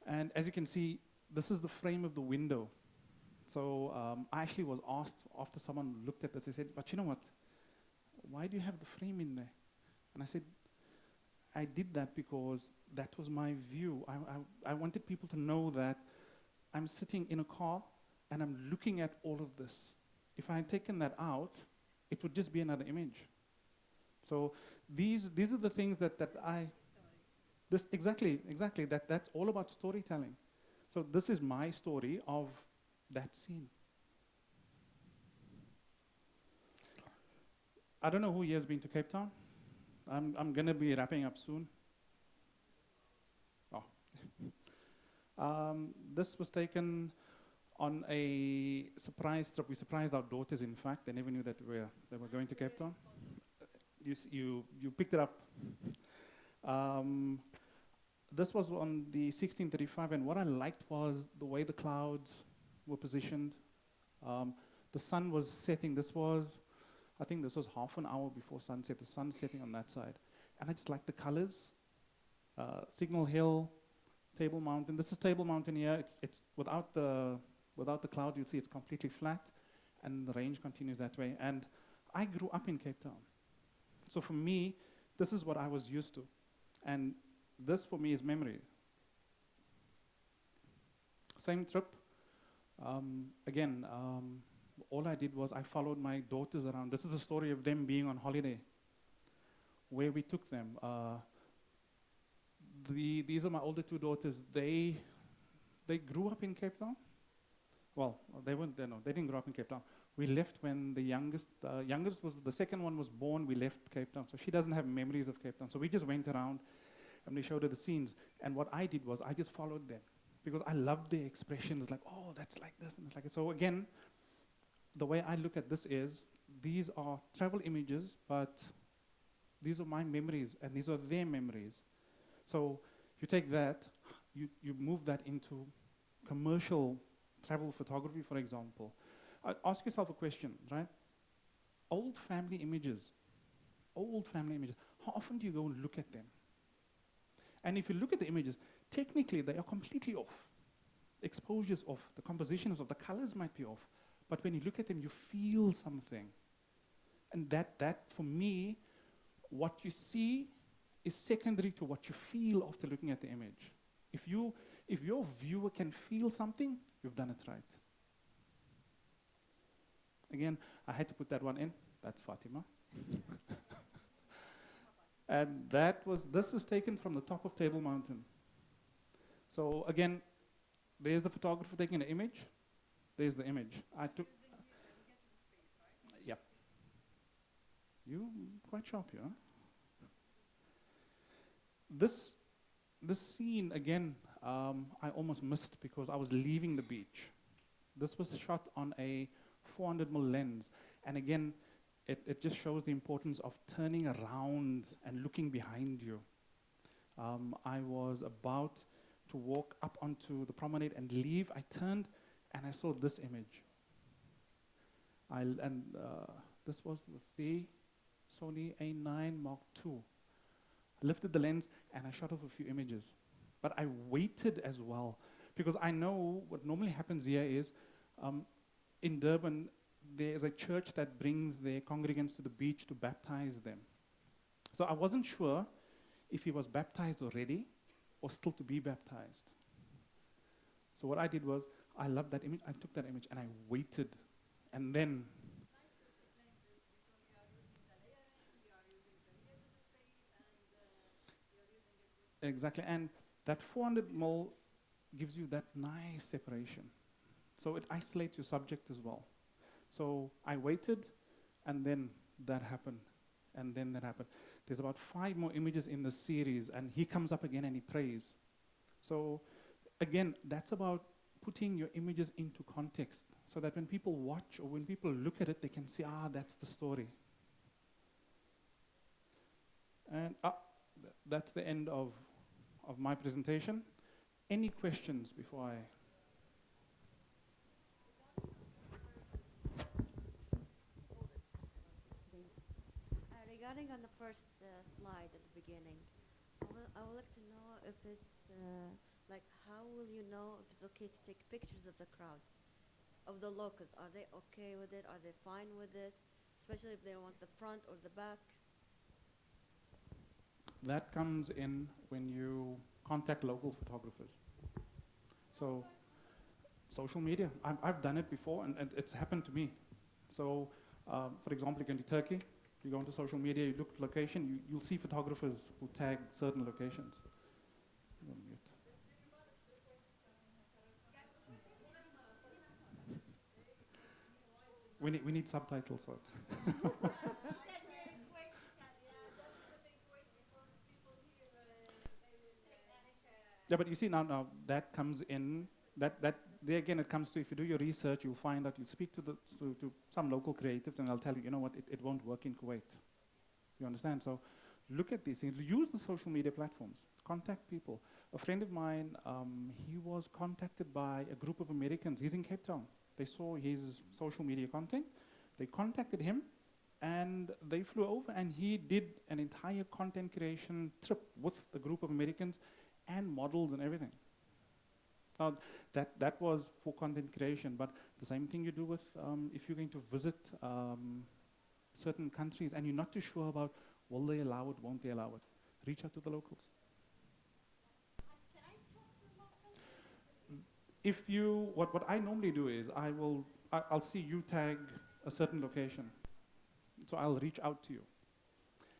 And as you can see, this is the frame of the window. So I actually was asked, after someone looked at this, they said, but you know what? Why do you have the frame in there? And I said, I did that because that was my view. I wanted people to know that I'm sitting in a car and I'm looking at all of this. If I had taken that out, it would just be another image. So these are the things that exactly, that's all about storytelling. So this is my story of that scene. I don't know who here has been to Cape Town. I'm going to be wrapping up soon. Oh. This was taken on a surprise trip. We surprised our daughters, in fact. They never knew that they were going to Cape Town. You picked it up. This was on the 1635, and what I liked was the way the clouds were positioned. The sun was setting. I think this was half an hour before sunset. The sun setting on that side. And I just liked the colors. Signal Hill, Table Mountain. This is Table Mountain here. It's without the cloud, you'll see it's completely flat. And the range continues that way. And I grew up in Cape Town. So for me, this is what I was used to. And this for me is memory. Same trip. Again, all I did was I followed my daughters around. This is the story of them being on holiday, where we took them. These are my older 2 daughters. They grew up in Cape Town. Well, they didn't grow up in Cape Town. We left when the second one was born, we left Cape Town. So she doesn't have memories of Cape Town. So we just went around and we showed her the scenes. And what I did was I just followed them because I loved their expressions, like, oh, that's like this and it's like it. So again, the way I look at this is, these are travel images, but these are my memories and these are their memories. So you take that, you move that into commercial travel photography, for example. Ask yourself a question, right? Old family images. How often do you go and look at them? And if you look at the images, technically they are completely off. Exposure's off, the composition is off, the colors might be off. But when you look at them, you feel something. And that for me, what you see is secondary to what you feel after looking at the image. If your viewer can feel something, you've done it right. Again, I had to put that one in. That's Fatimah. And this is taken from the top of Table Mountain. So again, there's the photographer taking the image. There's the image. You quite sharp here. Huh? This scene again, I almost missed because I was leaving the beach. This was shot on a 400mm lens, and again, it just shows the importance of turning around and looking behind you. I was about to walk up onto the promenade and leave. I turned and I saw this image. This was with the Sony A9 Mark II. I lifted the lens and I shot off a few images. But I waited as well, because I know what normally happens here is, in Durban, there's a church that brings their congregants to the beach to baptize them. So I wasn't sure if he was baptized already or still to be baptized. So what I did was, I loved that image, I took that image and I waited. And then exactly, and that 400mm gives you that nice separation. So it isolates your subject as well. So I waited, and then that happened, and then that happened. There's about 5 more images in the series, and he comes up again and he prays. So again, that's about putting your images into context, so that when people watch or when people look at it, they can see, that's the story. And that's the end of my presentation. Any questions before I? Regarding on the first slide at the beginning, I would like to know if it's like, how will you know if it's okay to take pictures of the crowd, of the locals? Are they okay with it? Are they fine with it? Especially if they want the front or the back. That comes in when you contact local photographers. So, social media. I've done it before, and it's happened to me. So, for example, you go into Turkey, you go into social media, you look at location, you'll see photographers who tag certain locations. You're on mute. We need subtitles. So. Yeah, but you see now that comes in, that there again it comes to, if you do your research, you'll find out, you speak to some local creatives and they'll tell you, you know what, it won't work in Kuwait. You understand? So look at these things, use the social media platforms, contact people. A friend of mine, he was contacted by a group of Americans, he's in Cape Town. They saw his social media content, they contacted him, and they flew over and he did an entire content creation trip with the group of Americans and models and everything. That was for content creation, but the same thing you do with, if you're going to visit certain countries and you're not too sure about, will they allow it, won't they allow it? Reach out to the locals. If you, what I normally do is, I'll see you tag a certain location. So I'll reach out to you.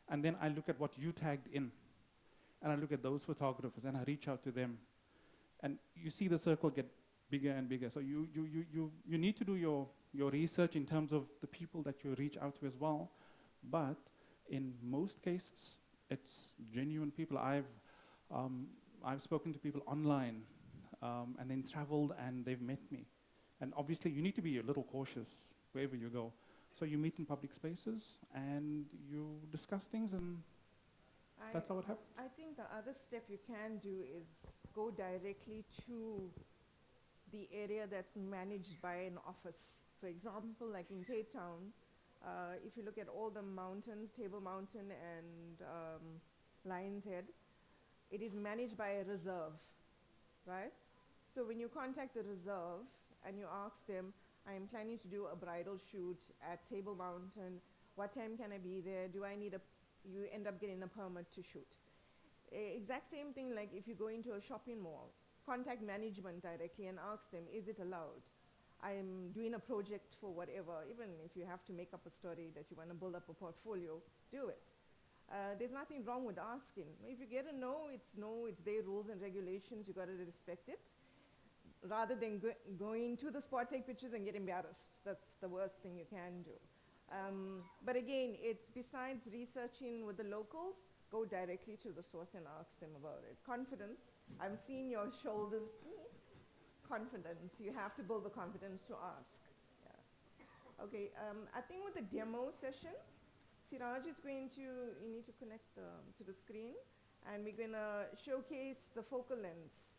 And then I look at what you tagged in. And I look at those photographers and I reach out to them. And you see the circle get bigger and bigger. So you need to do your research in terms of the people that you reach out to as well. But in most cases, it's genuine people. I've spoken to people online and then traveled and they've met me. And obviously you need to be a little cautious wherever you go. So you meet in public spaces and you discuss things, and that's how it happens. I think the other step you can do is go directly to the area that's managed by an office. For example, like in Cape Town, if you look at all the mountains, Table Mountain and Lion's Head, it is managed by a reserve, right? So when you contact the reserve and you ask them, I am planning to do a bridal shoot at Table Mountain, what time can I be there? Do I need you end up getting a permit to shoot. Exact same thing like if you go into a shopping mall, contact management directly and ask them, is it allowed? I am doing a project for whatever, even if you have to make up a story that you want to build up a portfolio, do it. There's nothing wrong with asking. If you get a no, it's their rules and regulations, you got to respect it. Rather than going to the spot, take pictures and get embarrassed. That's the worst thing you can do. But again, it's besides researching with the locals, go directly to the source and ask them about it. Confidence. I've seen your shoulders. Confidence. You have to build the confidence to ask. Yeah. Okay. I think with the demo session, Seraz is going to. You need to connect to the screen, and we're going to showcase the focal lengths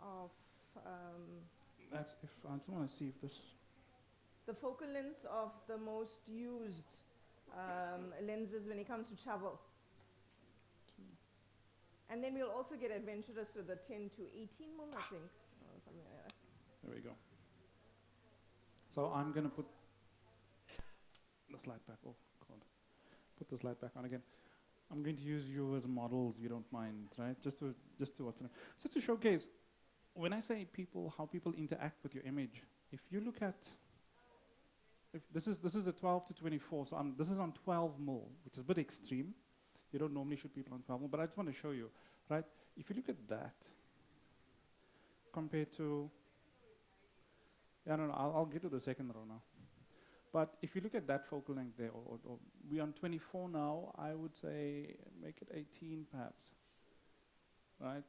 of. That's if I just want to see if this. The focal lengths of the most used lenses when it comes to travel. And then we'll also get adventurous with the 10 to 18 mil, I think, or something like that. There we go. So I'm going to put the slide back. Oh, God. Put the slide back on again. I'm going to use you as models, you don't mind, right? Just to showcase, when I say people, how people interact with your image, if you look at, if this is the 12 to 24, so this is on 12 mil, which is a bit extreme. You don't normally shoot people on 12 mil, but I just want to show you, right? If you look at that, compared to, yeah, no, I'll get to the second row now. But if you look at that focal length there, or we're on 24 now, I would say make it 18 perhaps, right?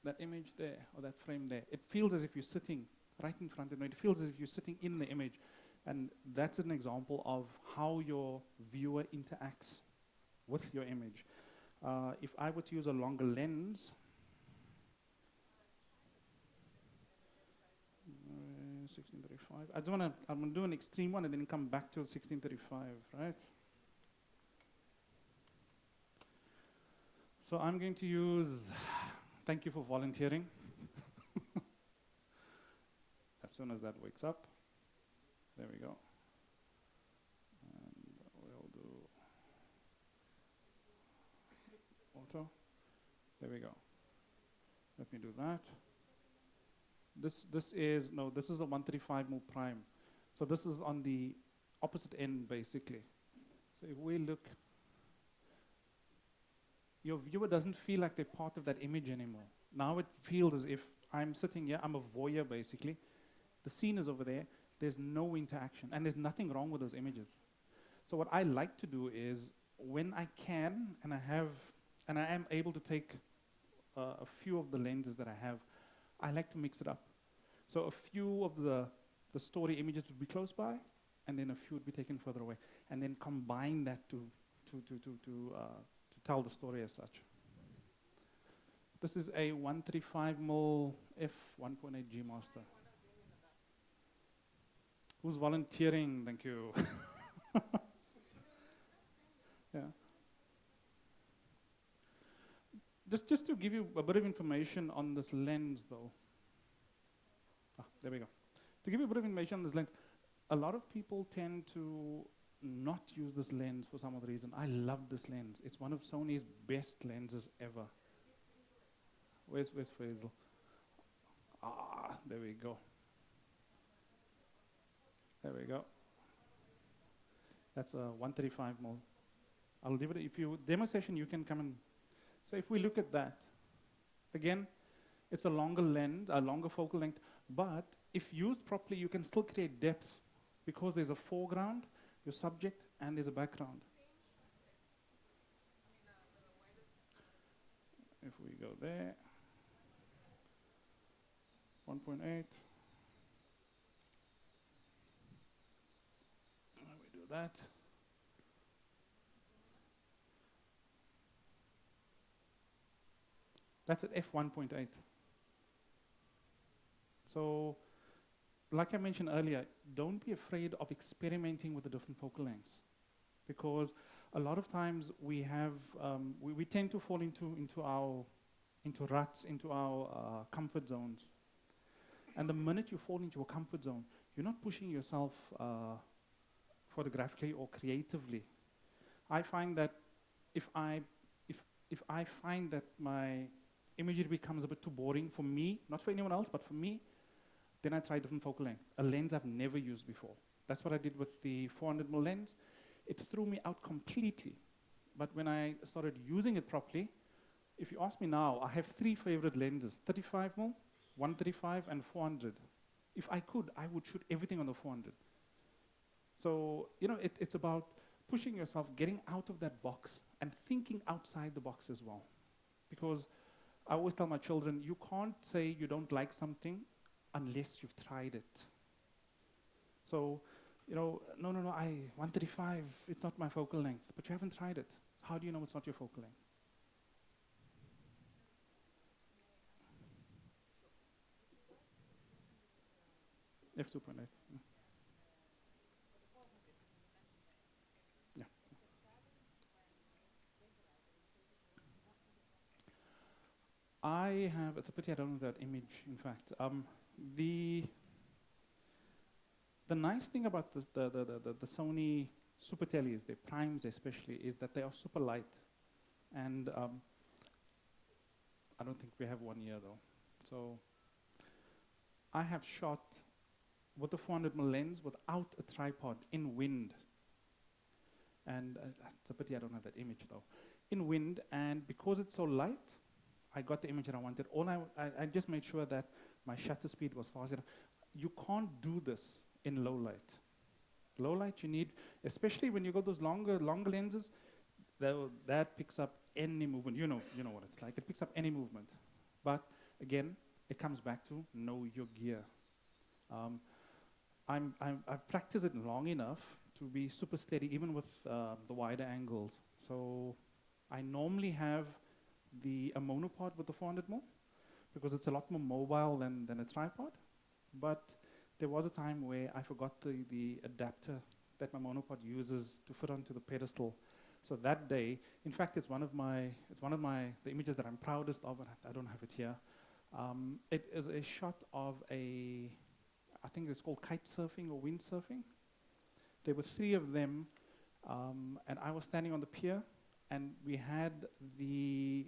That image there, or that frame there, it feels as if you're sitting right in front of it. It feels as if you're sitting in the image. And that's an example of how your viewer interacts with your image. If I were to use a longer lens, 1635. I'm gonna do an extreme one and then come back to 1635, right? So I'm going to use, thank you for volunteering. As soon as that wakes up, there we go. And we'll do auto. There we go. Let me do that. This is a 135 mil prime. So this is on the opposite end, basically. So if we look, your viewer doesn't feel like they're part of that image anymore. Now it feels as if I'm sitting here, I'm a voyeur, basically. The scene is over there. There's no interaction, and there's nothing wrong with those images. So what I like to do is, when I can, and I am able to take a few of the lenses that I have, I like to mix it up. So a few of the story images would be close by, and then a few would be taken further away, and then combine that to tell the story as such. This is a 135 mil f 1.8 G Master. Who's volunteering? Thank you. Yeah. Just to give you a bit of information on this lens, though. There we go. To give you a bit of information on this lens, a lot of people tend to not use this lens for some other reason. I love this lens. It's one of Sony's best lenses ever. Where's Faisal? There we go. There we go. That's a 135 mil. I'll leave it. If you demo session, you can come and. So if we look at that, again, it's a longer lens, a longer focal length. But if used properly, you can still create depth because there's a foreground, your subject, and there's a background. If we go there, 1.8. We do that. That's at f1.8. So, like I mentioned earlier, don't be afraid of experimenting with the different focal lengths, because a lot of times we have we tend to fall into ruts, into our comfort zones. And the minute you fall into a comfort zone, you're not pushing yourself photographically or creatively. I find that if I find that my imagery becomes a bit too boring for me, not for anyone else, but for me, then I try different focal length. A lens I've never used before. That's what I did with the 400mm lens. It threw me out completely. But when I started using it properly, if you ask me now, I have 3 favorite lenses, 35mm, 135, and 400. If I could, I would shoot everything on the 400. So, you know, it's about pushing yourself, getting out of that box, and thinking outside the box as well. Because I always tell my children, you can't say you don't like something unless you've tried it. So, you know, no, 135, it's not my focal length, but you haven't tried it. How do you know it's not your focal length? F2.8. Yeah. I have, it's a pity I don't have that image, in fact. The the nice thing about the Sony super tellies, the primes especially, is that they are super light. And I don't think we have one here though. So I have shot with a 400mm lens without a tripod in wind. And it's a pity I don't have that image though. In wind, and because it's so light, I got the image that I wanted. I just made sure that my shutter speed was fast enough. You can't do this in low light. Low light you need, especially when you got those longer lenses, that picks up any movement. You know what it's like. It picks up any movement. But again, it comes back to know your gear. I've practiced it long enough to be super steady, even with the wider angles. So I normally have a monopod with the 400mm because it's a lot more mobile than a tripod. But there was a time where I forgot the adapter that my monopod uses to fit onto the pedestal. So that day, in fact, it's one of the images that I'm proudest of, and I don't have it here. It is a shot of I think it's called kite surfing or windsurfing. There were 3 of them, and I was standing on the pier, and we had the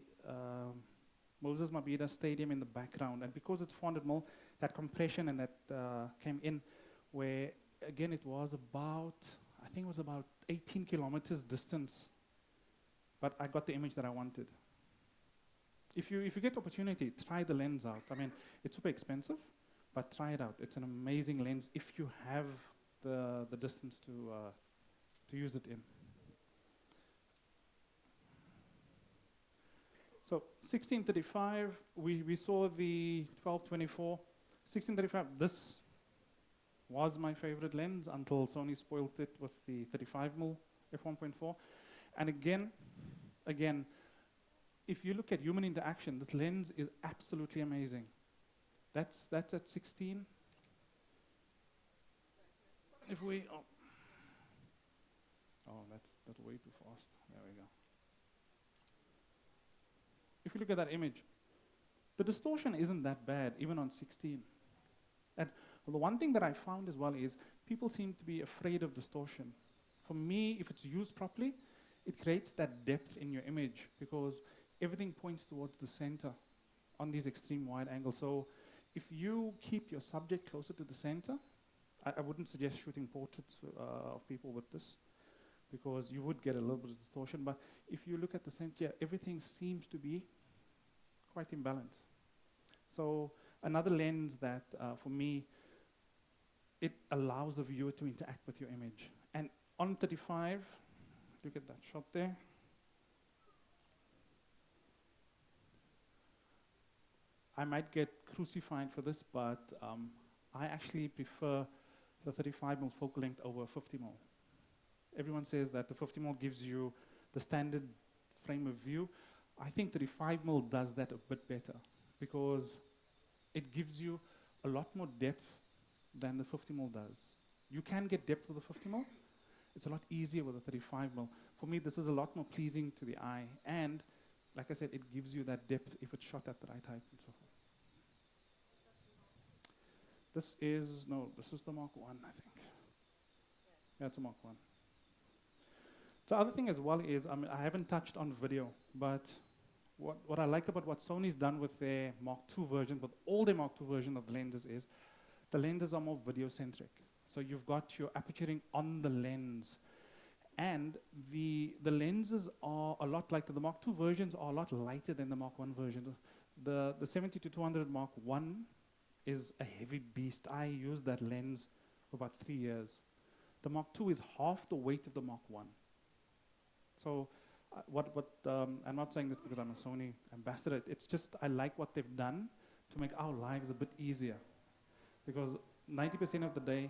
Moses Mabhida Stadium in the background. And because it's 400mm, that compression and that came in, where again it was about 18 kilometers distance. But I got the image that I wanted. If you get the opportunity, try the lens out. I mean, it's super expensive, but try it out. It's an amazing lens if you have the distance to use it in. So 1635, we saw the 1224. 1635, this was my favorite lens until Sony spoiled it with the 35mm f1.4. And again, if you look at human interaction, this lens is absolutely amazing. That's at 16. If we, that's way too fast. There we go. If you look at that image, the distortion isn't that bad, even on 16. And the one thing that I found as well is people seem to be afraid of distortion. For me, if it's used properly, it creates that depth in your image because everything points towards the center on these extreme wide angles. So if you keep your subject closer to the center, I wouldn't suggest shooting portraits of people with this because you would get a little bit of distortion. But if you look at the center, everything seems to be quite in balance. So another lens that, for me, it allows the viewer to interact with your image. And on 35, look at that shot there. I might get crucified for this, but I actually prefer the 35mm focal length over 50mm. Everyone says that the 50mm gives you the standard frame of view. I think 35mm does that a bit better because it gives you a lot more depth than the 50mm does. You can get depth with the 50mm. It's a lot easier with the 35mm. For me, this is a lot more pleasing to the eye. And like I said, it gives you that depth if it's shot at the right height and so forth. This is the Mark 1, I think. Yeah, it's a Mark 1. The other thing as well is, I haven't touched on video, but what I like about what Sony's done with their Mark II version, with all their Mark II version of the lenses is, the lenses are more video-centric. So you've got your aperturing on the lens. And the lenses are a lot like the Mark II versions are a lot lighter than the Mark I version. The 70-200 Mark I is a heavy beast. I used that lens for about 3 years. The Mark II is half the weight of the Mark I. So, I'm not saying this because I'm a Sony ambassador. It's just I like what they've done to make our lives a bit easier. Because 90% of the day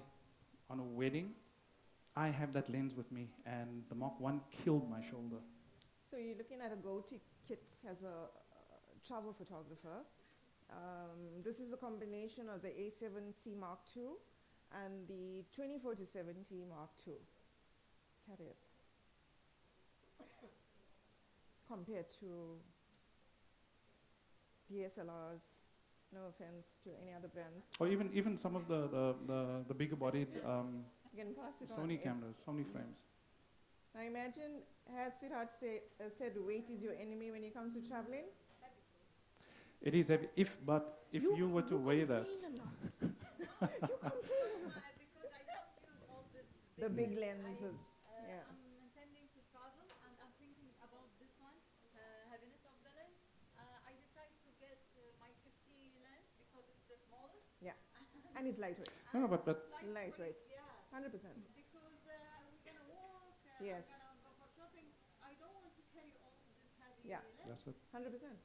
on a wedding, I have that lens with me, and the Mark I killed my shoulder. So you're looking at a go-to kit as a travel photographer. This is a combination of the A7C Mark II and the 24 to 70 Mark II. Carry it. Compared to DSLRs, no offense to any other brands. Or even some of the bigger bodied You can pass it on. Sony It's- cameras, Sony frames. Now imagine, has Seraz said weight is your enemy when it comes to traveling? It is heavy. If you were to weigh that, Because I don't use all this The big lens. lenses, yeah. I'm intending to travel and I'm thinking about this one, heaviness of the lens. I decided to get my 50 lens because it's the smallest. And it's lightweight, no, but It's Lightweight. Yeah, 100%. because we're gonna walk, Yes. we're gonna go for shopping. I don't want to carry all this heavy Yeah. lens. that's it. 100%.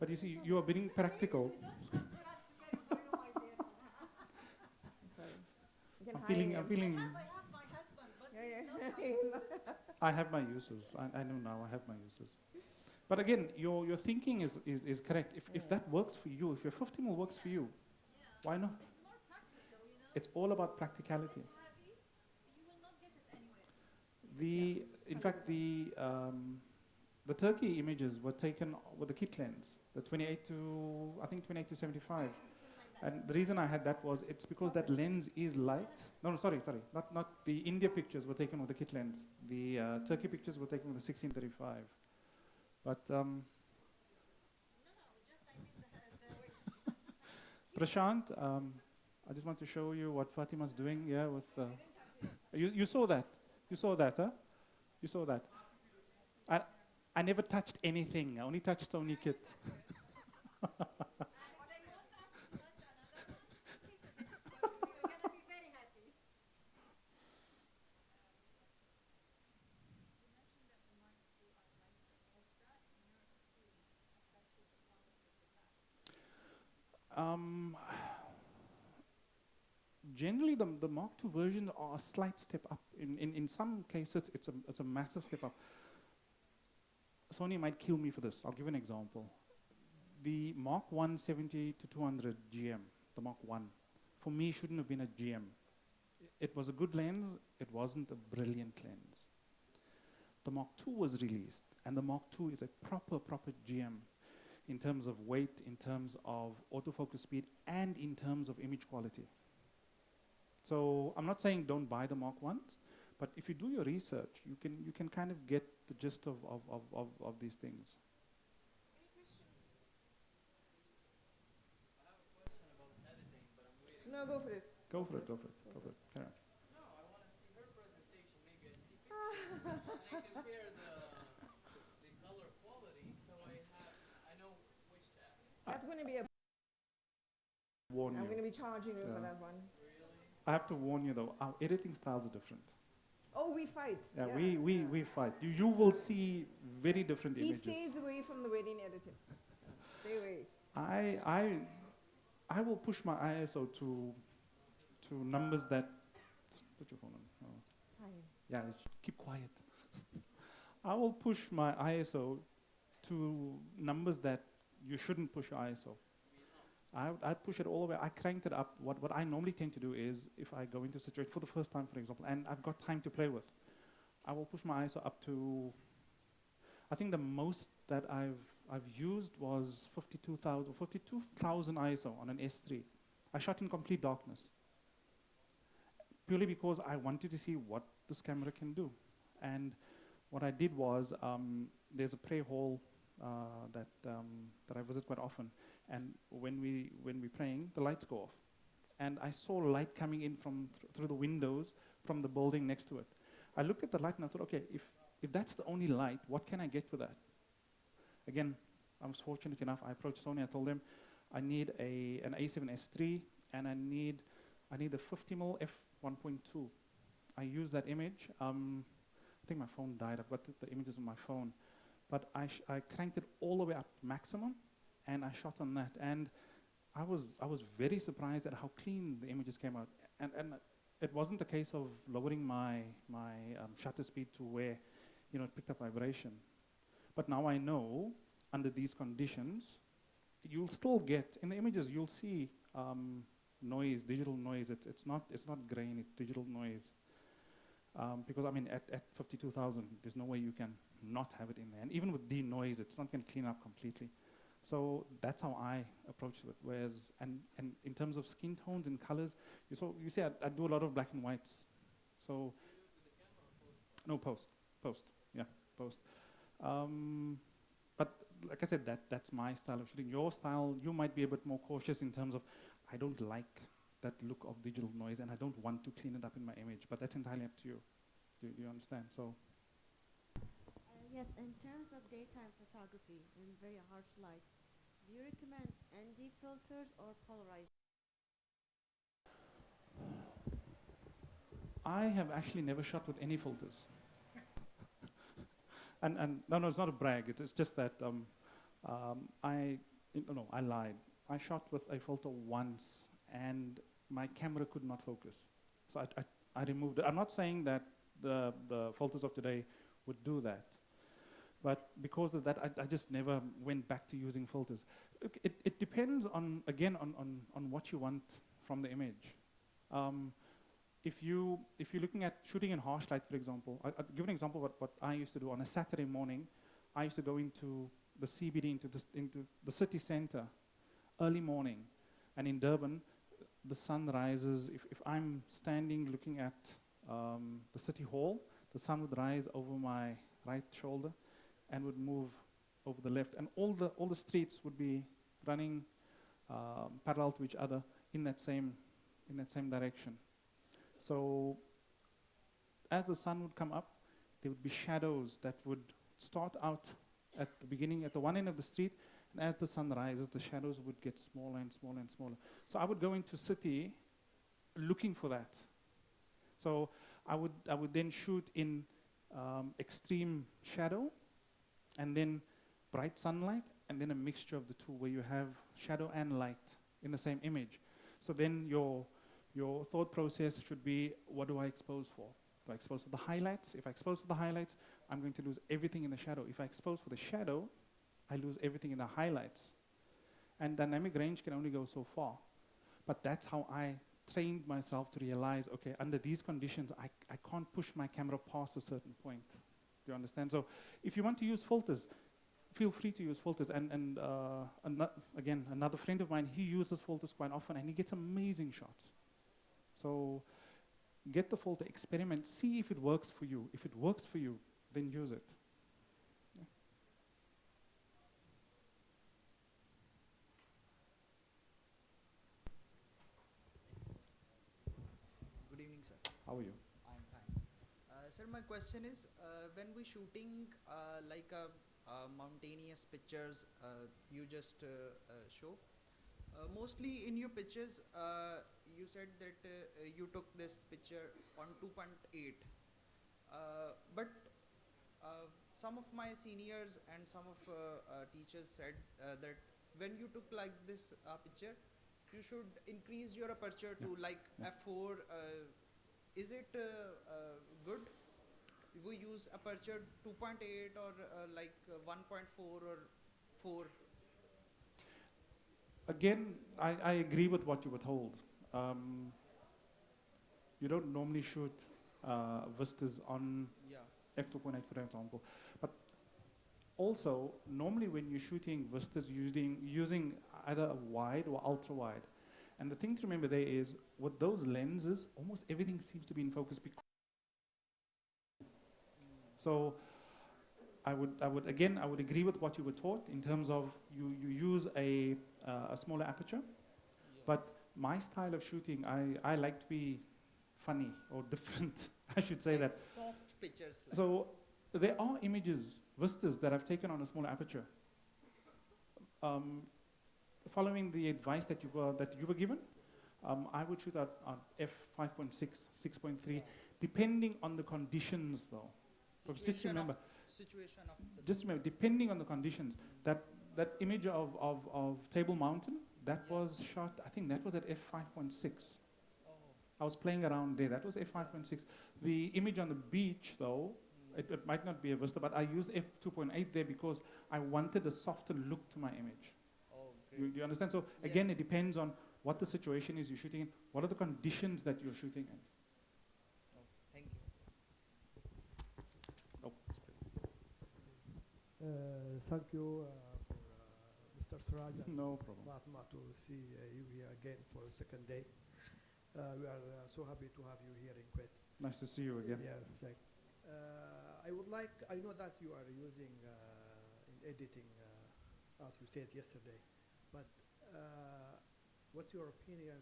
But you see, you are being practical. We don't have the right to carry for you, my dear. Sorry. You can I'm hire feeling. him. I'm feeling. I have my husband, but Yeah, he's not yeah. happy. I have my uses. I know now. I have my uses. But again, your thinking is correct. If that works for you, if your 50 mil works for you, why not? It's more practical, you know. It's all about practicality. It's heavy, you will not get it anywhere. In fact, the Turkey images were taken with the kit lens, the 28 to 75. And the reason I had that was it's because that lens is light. No, sorry. Not the India pictures were taken with the kit lens. The Turkey pictures were taken with the 1635. But No, just I think the weight. Prashant, I just want to show you what Fatimah's doing. Yeah, with you saw that. You saw that, huh? You saw that. I never touched anything. I only touched Sony kit. If they want us to touch another one, you're gonna be very happy. Generally, the Mark II versions are a slight step up. In some cases, it's a massive step up. Sony might kill me for this. I'll give an example. The Mark I 70 to 200 GM, the Mark I, for me shouldn't have been a GM. It was a good lens. It wasn't a brilliant lens. The Mark II was released, and the Mark II is a proper GM in terms of weight, in terms of autofocus speed, and in terms of image quality. So I'm not saying don't buy the Mark I's, but if you do your research, you can kind of get the gist of these things. No, go for it. Go for it. Carry on. No, I want to see her presentation. Maybe I see pictures and I compare the color quality, so I know which to ask. That's going to be a. Warn I'm you. going to be charging you for Yeah. that one. I have to warn you though, our editing styles are different. Oh, we fight. Yeah, we fight. You will see very different He images. stays away from the wedding editing. Stay away. I will push my ISO to numbers that. Just put your phone on. Oh. Fine. Yeah, keep quiet. I will push my ISO to numbers that you shouldn't push your ISO. I push it all the way. I cranked it up. What I normally tend to do is, if I go into a situation for the first time, for example, and I've got time to play with, I will push my ISO up to. I think the most that I've used was 52,000 ISO on an S3. I shot in complete darkness, purely because I wanted to see what this camera can do. And what I did was, there's a prayer hall that I visit quite often, and when we're praying, the lights go off, and I saw light coming in from through the windows from the building next to it. I looked at the light and I thought, okay, if that's the only light, what can I get with that? Again, I was fortunate enough. I approached Sony. I told them, I need an A7S III, and I need a 50mm f1.2. I used that image. I think my phone died. I've got the images on my phone. But I cranked it all the way up maximum, and I shot on that. And I was very surprised at how clean the images came out. And it wasn't a case of lowering my shutter speed to where, it picked up vibration. But now I know, under these conditions, you'll still get, in the images, you'll see noise, digital noise. It's not grain, it's digital noise. Because, I mean, at 52,000, there's no way you can not have it in there. And even with denoise, it's not going to clean up completely. So that's how I approached it. Whereas, and in terms of skin tones and colors, you see I do a lot of black and whites. So, no, post, yeah, post. But like I said, that's my style of shooting. Your style, you might be a bit more cautious in terms of, I don't like that look of digital noise, and I don't want to clean it up in my image. But that's entirely up to you. Do you understand? So. Yes, in terms of daytime photography in very harsh light, do you recommend ND filters or polarized? I have actually never shot with any filters. and no, it's not a brag. It's just that I lied. I shot with a filter once, and my camera could not focus. So I removed it. I'm not saying that the filters of today would do that. But because of that, I just never went back to using filters. Look, it depends on what you want from the image. If you're looking at shooting in harsh light, for example, I'll give an example of what I used to do on a Saturday morning. I used to go into the CBD, into the city center, early morning, and in Durban, the sun rises. If I'm standing looking at the city hall, the sun would rise over my right shoulder and would move over the left, and all the streets would be running parallel to each other in that same direction. So as the sun would come up, there would be shadows that would start out at the beginning, at the one end of the street, and as the sun rises, the shadows would get smaller and smaller and smaller. So I would go into city looking for that. So I would then shoot in extreme shadow, and then bright sunlight, and then a mixture of the two where you have shadow and light in the same image. So then your thought process should be, what do I expose for? Do I expose for the highlights? If I expose for the highlights, I'm going to lose everything in the shadow. If I expose for the shadow, I lose everything in the highlights. And dynamic range can only go so far. But that's how I trained myself to realize, okay, under these conditions, I can't push my camera past a certain point. Do you understand? So if you want to use filters, feel free to use filters. And again, another friend of mine, he uses filters quite often, and he gets amazing shots. So get the filter, experiment, see if it works for you. If it works for you, then use it. Yeah. Good evening, sir. How are you? I'm fine. Sir, my question is, when we shooting like mountainous pictures, you just show. Mostly in your pictures, you said that you took this picture on 2.8. But some of my seniors and some of teachers said that when you took like this picture, you should increase your aperture to like f4. Is it good? We use aperture 2.8 or like 1.4 or 4? Again, I agree with what you were told. You don't normally shoot vistas on f2.8, for example. But also, normally when you're shooting vistas using either a wide or ultra wide, and the thing to remember there is, with those lenses, almost everything seems to be in focus. So I would agree with what you were taught in terms of you use a smaller aperture, but my style of shooting, I like to be funny or different. I should say like that. soft pictures. Like So there are images, vistas that I've taken on a smaller aperture. Following the advice that you were given, I would shoot at f5.6, 6.3, depending on the conditions though. Because just remember, Situation of the just remember, depending on the conditions, that image of Table Mountain, that Yeah. was shot, I think that was at f5.6. Oh. I was playing around there. That was f5.6. The image on the beach, though, it might not be a Vista, but I used f2.8 there because I wanted a softer look to my image. Oh, You, great. do you understand? So again, Yes. it depends on what the situation is you're shooting in, what are the conditions that you're shooting in. Oh, thank you. Oh, Thank you for Mr. Seraz and no problem. Fatimah to see you here again for the second day. We are so happy to have you here in Kuwait. Nice to see you again. Yeah, thanks. I would like, I know that you are using in editing, as you said yesterday, but what's your opinion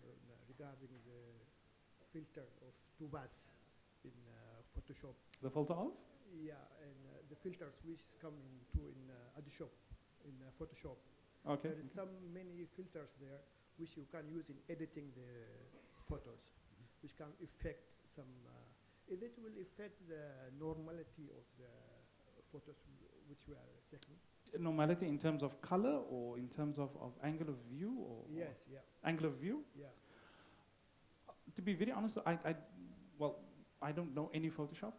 regarding the filter of Tubas in Photoshop? The filter of? Yeah, and the filters which is coming to in Adobe in Photoshop. Okay. There is some many filters there which you can use in editing the photos, which can affect some. Is it will affect the normality of the photos which we are taking? Normality in terms of color or in terms of angle of view or? Yes, yeah, Angle of view? yeah. To be very honest, I don't know any Photoshop,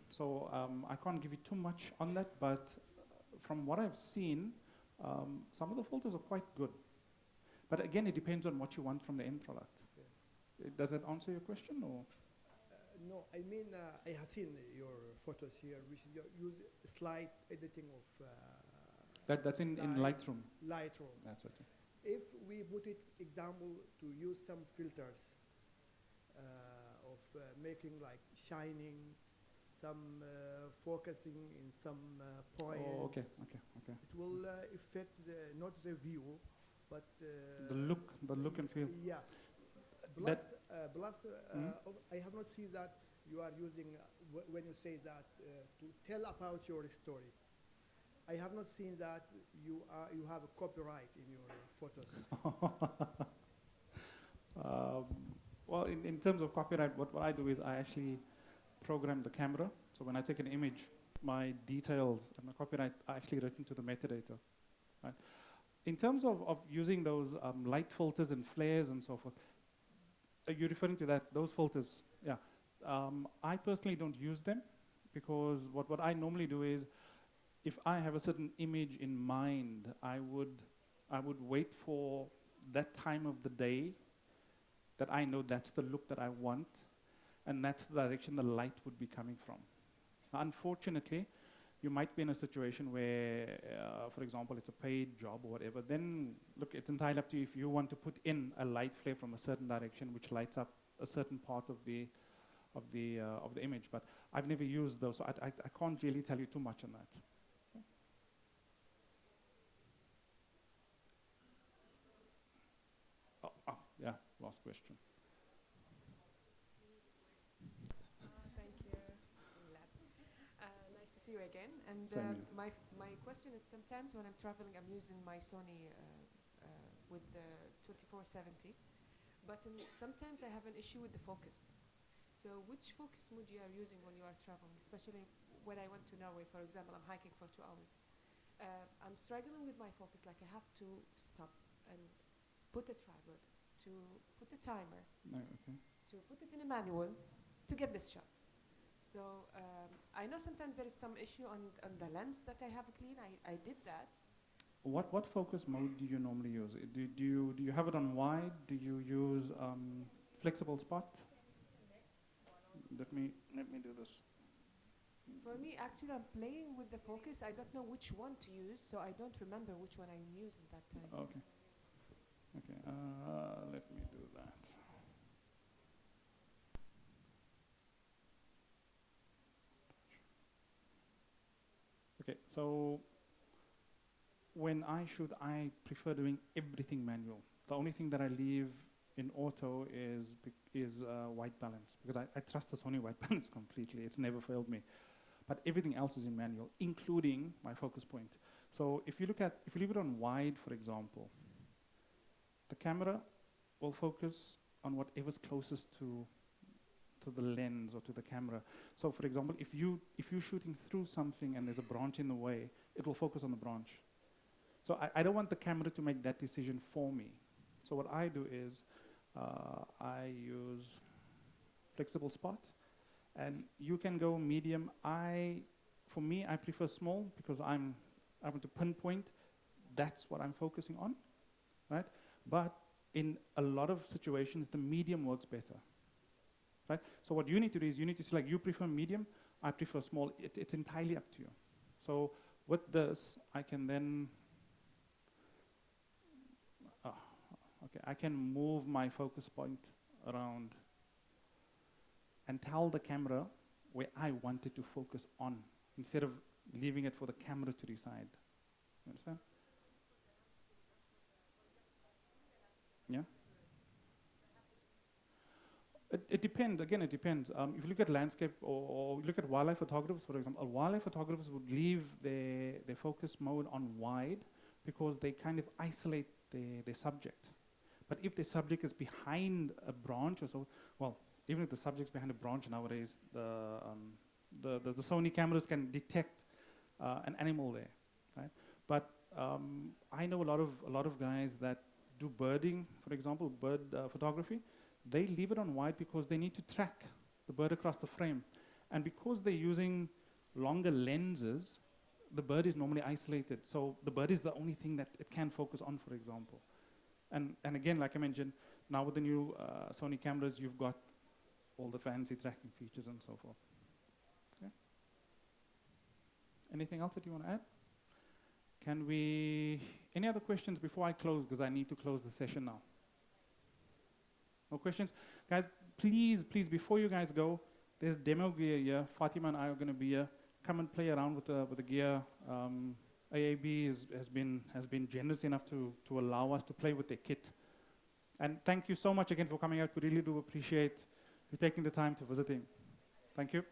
so I can't give you too much on that, but from what I've seen, some of the filters are quite good. But again, it depends on what you want from the end product. Does that answer your question, or? No, I mean, I have seen your photos here, which you use slight editing of That's in Lightroom. Lightroom. That's it. If we put it example to use some filters of making like shining, some focusing in some point, Oh, okay. it will affect not the view, but The look and feel. Yeah. I have not seen that you are using when you say that to tell about your story. I have not seen that you have a copyright in your photos. Well, in terms of copyright, what I do is I actually program the camera. So when I take an image, my details and my copyright are actually written to the metadata. Right? In terms of using those light filters and flares and so forth, are you referring to that, those filters? Yeah. I personally don't use them because what I normally do is if I have a certain image in mind, I would wait for that time of the day that I know that's the look that I want, and that's the direction the light would be coming from. Unfortunately, you might be in a situation where, for example, it's a paid job or whatever, then look, it's entirely up to you if you want to put in a light flare from a certain direction which lights up a certain part of the image. But I've never used those, so I can't really tell you too much on that. Yeah, last question. Thank you. Nice to see you again. And Same here. my question is, sometimes when I'm traveling, I'm using my Sony with the 2470, but sometimes I have an issue with the focus. So which focus mode you are using when you are traveling, especially when I went to Norway, for example, I'm hiking for 2 hours. I'm struggling with my focus, like I have to stop and put a tripod, to put a timer, No, okay. to put it in a manual to get this shot. So I know sometimes there is some issue on the lens that I have clean. I did that. What focus mode do you normally use? Do you have it on wide? Do you use flexible spot? Let me do this. For me, actually, I'm playing with the focus. I don't know which one to use, so I don't remember which one I'm using that time. Okay. Okay. Let me do that. Okay. So when I shoot, I prefer doing everything manual. The only thing that I leave in auto is white balance, because I trust the Sony white balance completely. It's never failed me. But everything else is in manual, including my focus point. So if you leave it on wide, for example, the camera will focus on whatever's closest to to the lens or to the camera. So for example, if you're shooting through something and there's a branch in the way, it will focus on the branch. So I don't want the camera to make that decision for me. So what I do is I use flexible spot, and you can go medium. For me, I prefer small because I want to pinpoint. That's what I'm focusing on, right? But in a lot of situations, the medium works better, right? So what you need to do is you need to select, you prefer medium, I prefer small. It's entirely up to you. So with this, I can then, I can move my focus point around and tell the camera where I want it to focus on instead of leaving it for the camera to decide. You understand? Yeah. It depends. Again, it depends. If you look at landscape or look at wildlife photographers, for example, wildlife photographers would leave their focus mode on wide because they kind of isolate their subject. But if the subject is behind a branch or so, well, even if the subject's behind a branch nowadays, the Sony cameras can detect an animal there, right? But I know a lot of guys that do birding, for example, bird photography. They leave it on wide because they need to track the bird across the frame. And because they're using longer lenses, the bird is normally isolated. So the bird is the only thing that it can focus on, for example. And again, like I mentioned, now with the new Sony cameras, you've got all the fancy tracking features and so forth. Okay. Anything else that you want to add? Any other questions before I close, because I need to close the session now? No questions? Guys, please, before you guys go, there's demo gear here. Fatimah and I are going to be here. Come and play around with the gear. AAB has been generous enough to allow us to play with their kit. And thank you so much again for coming out. We really do appreciate you taking the time to visiting. Thank you.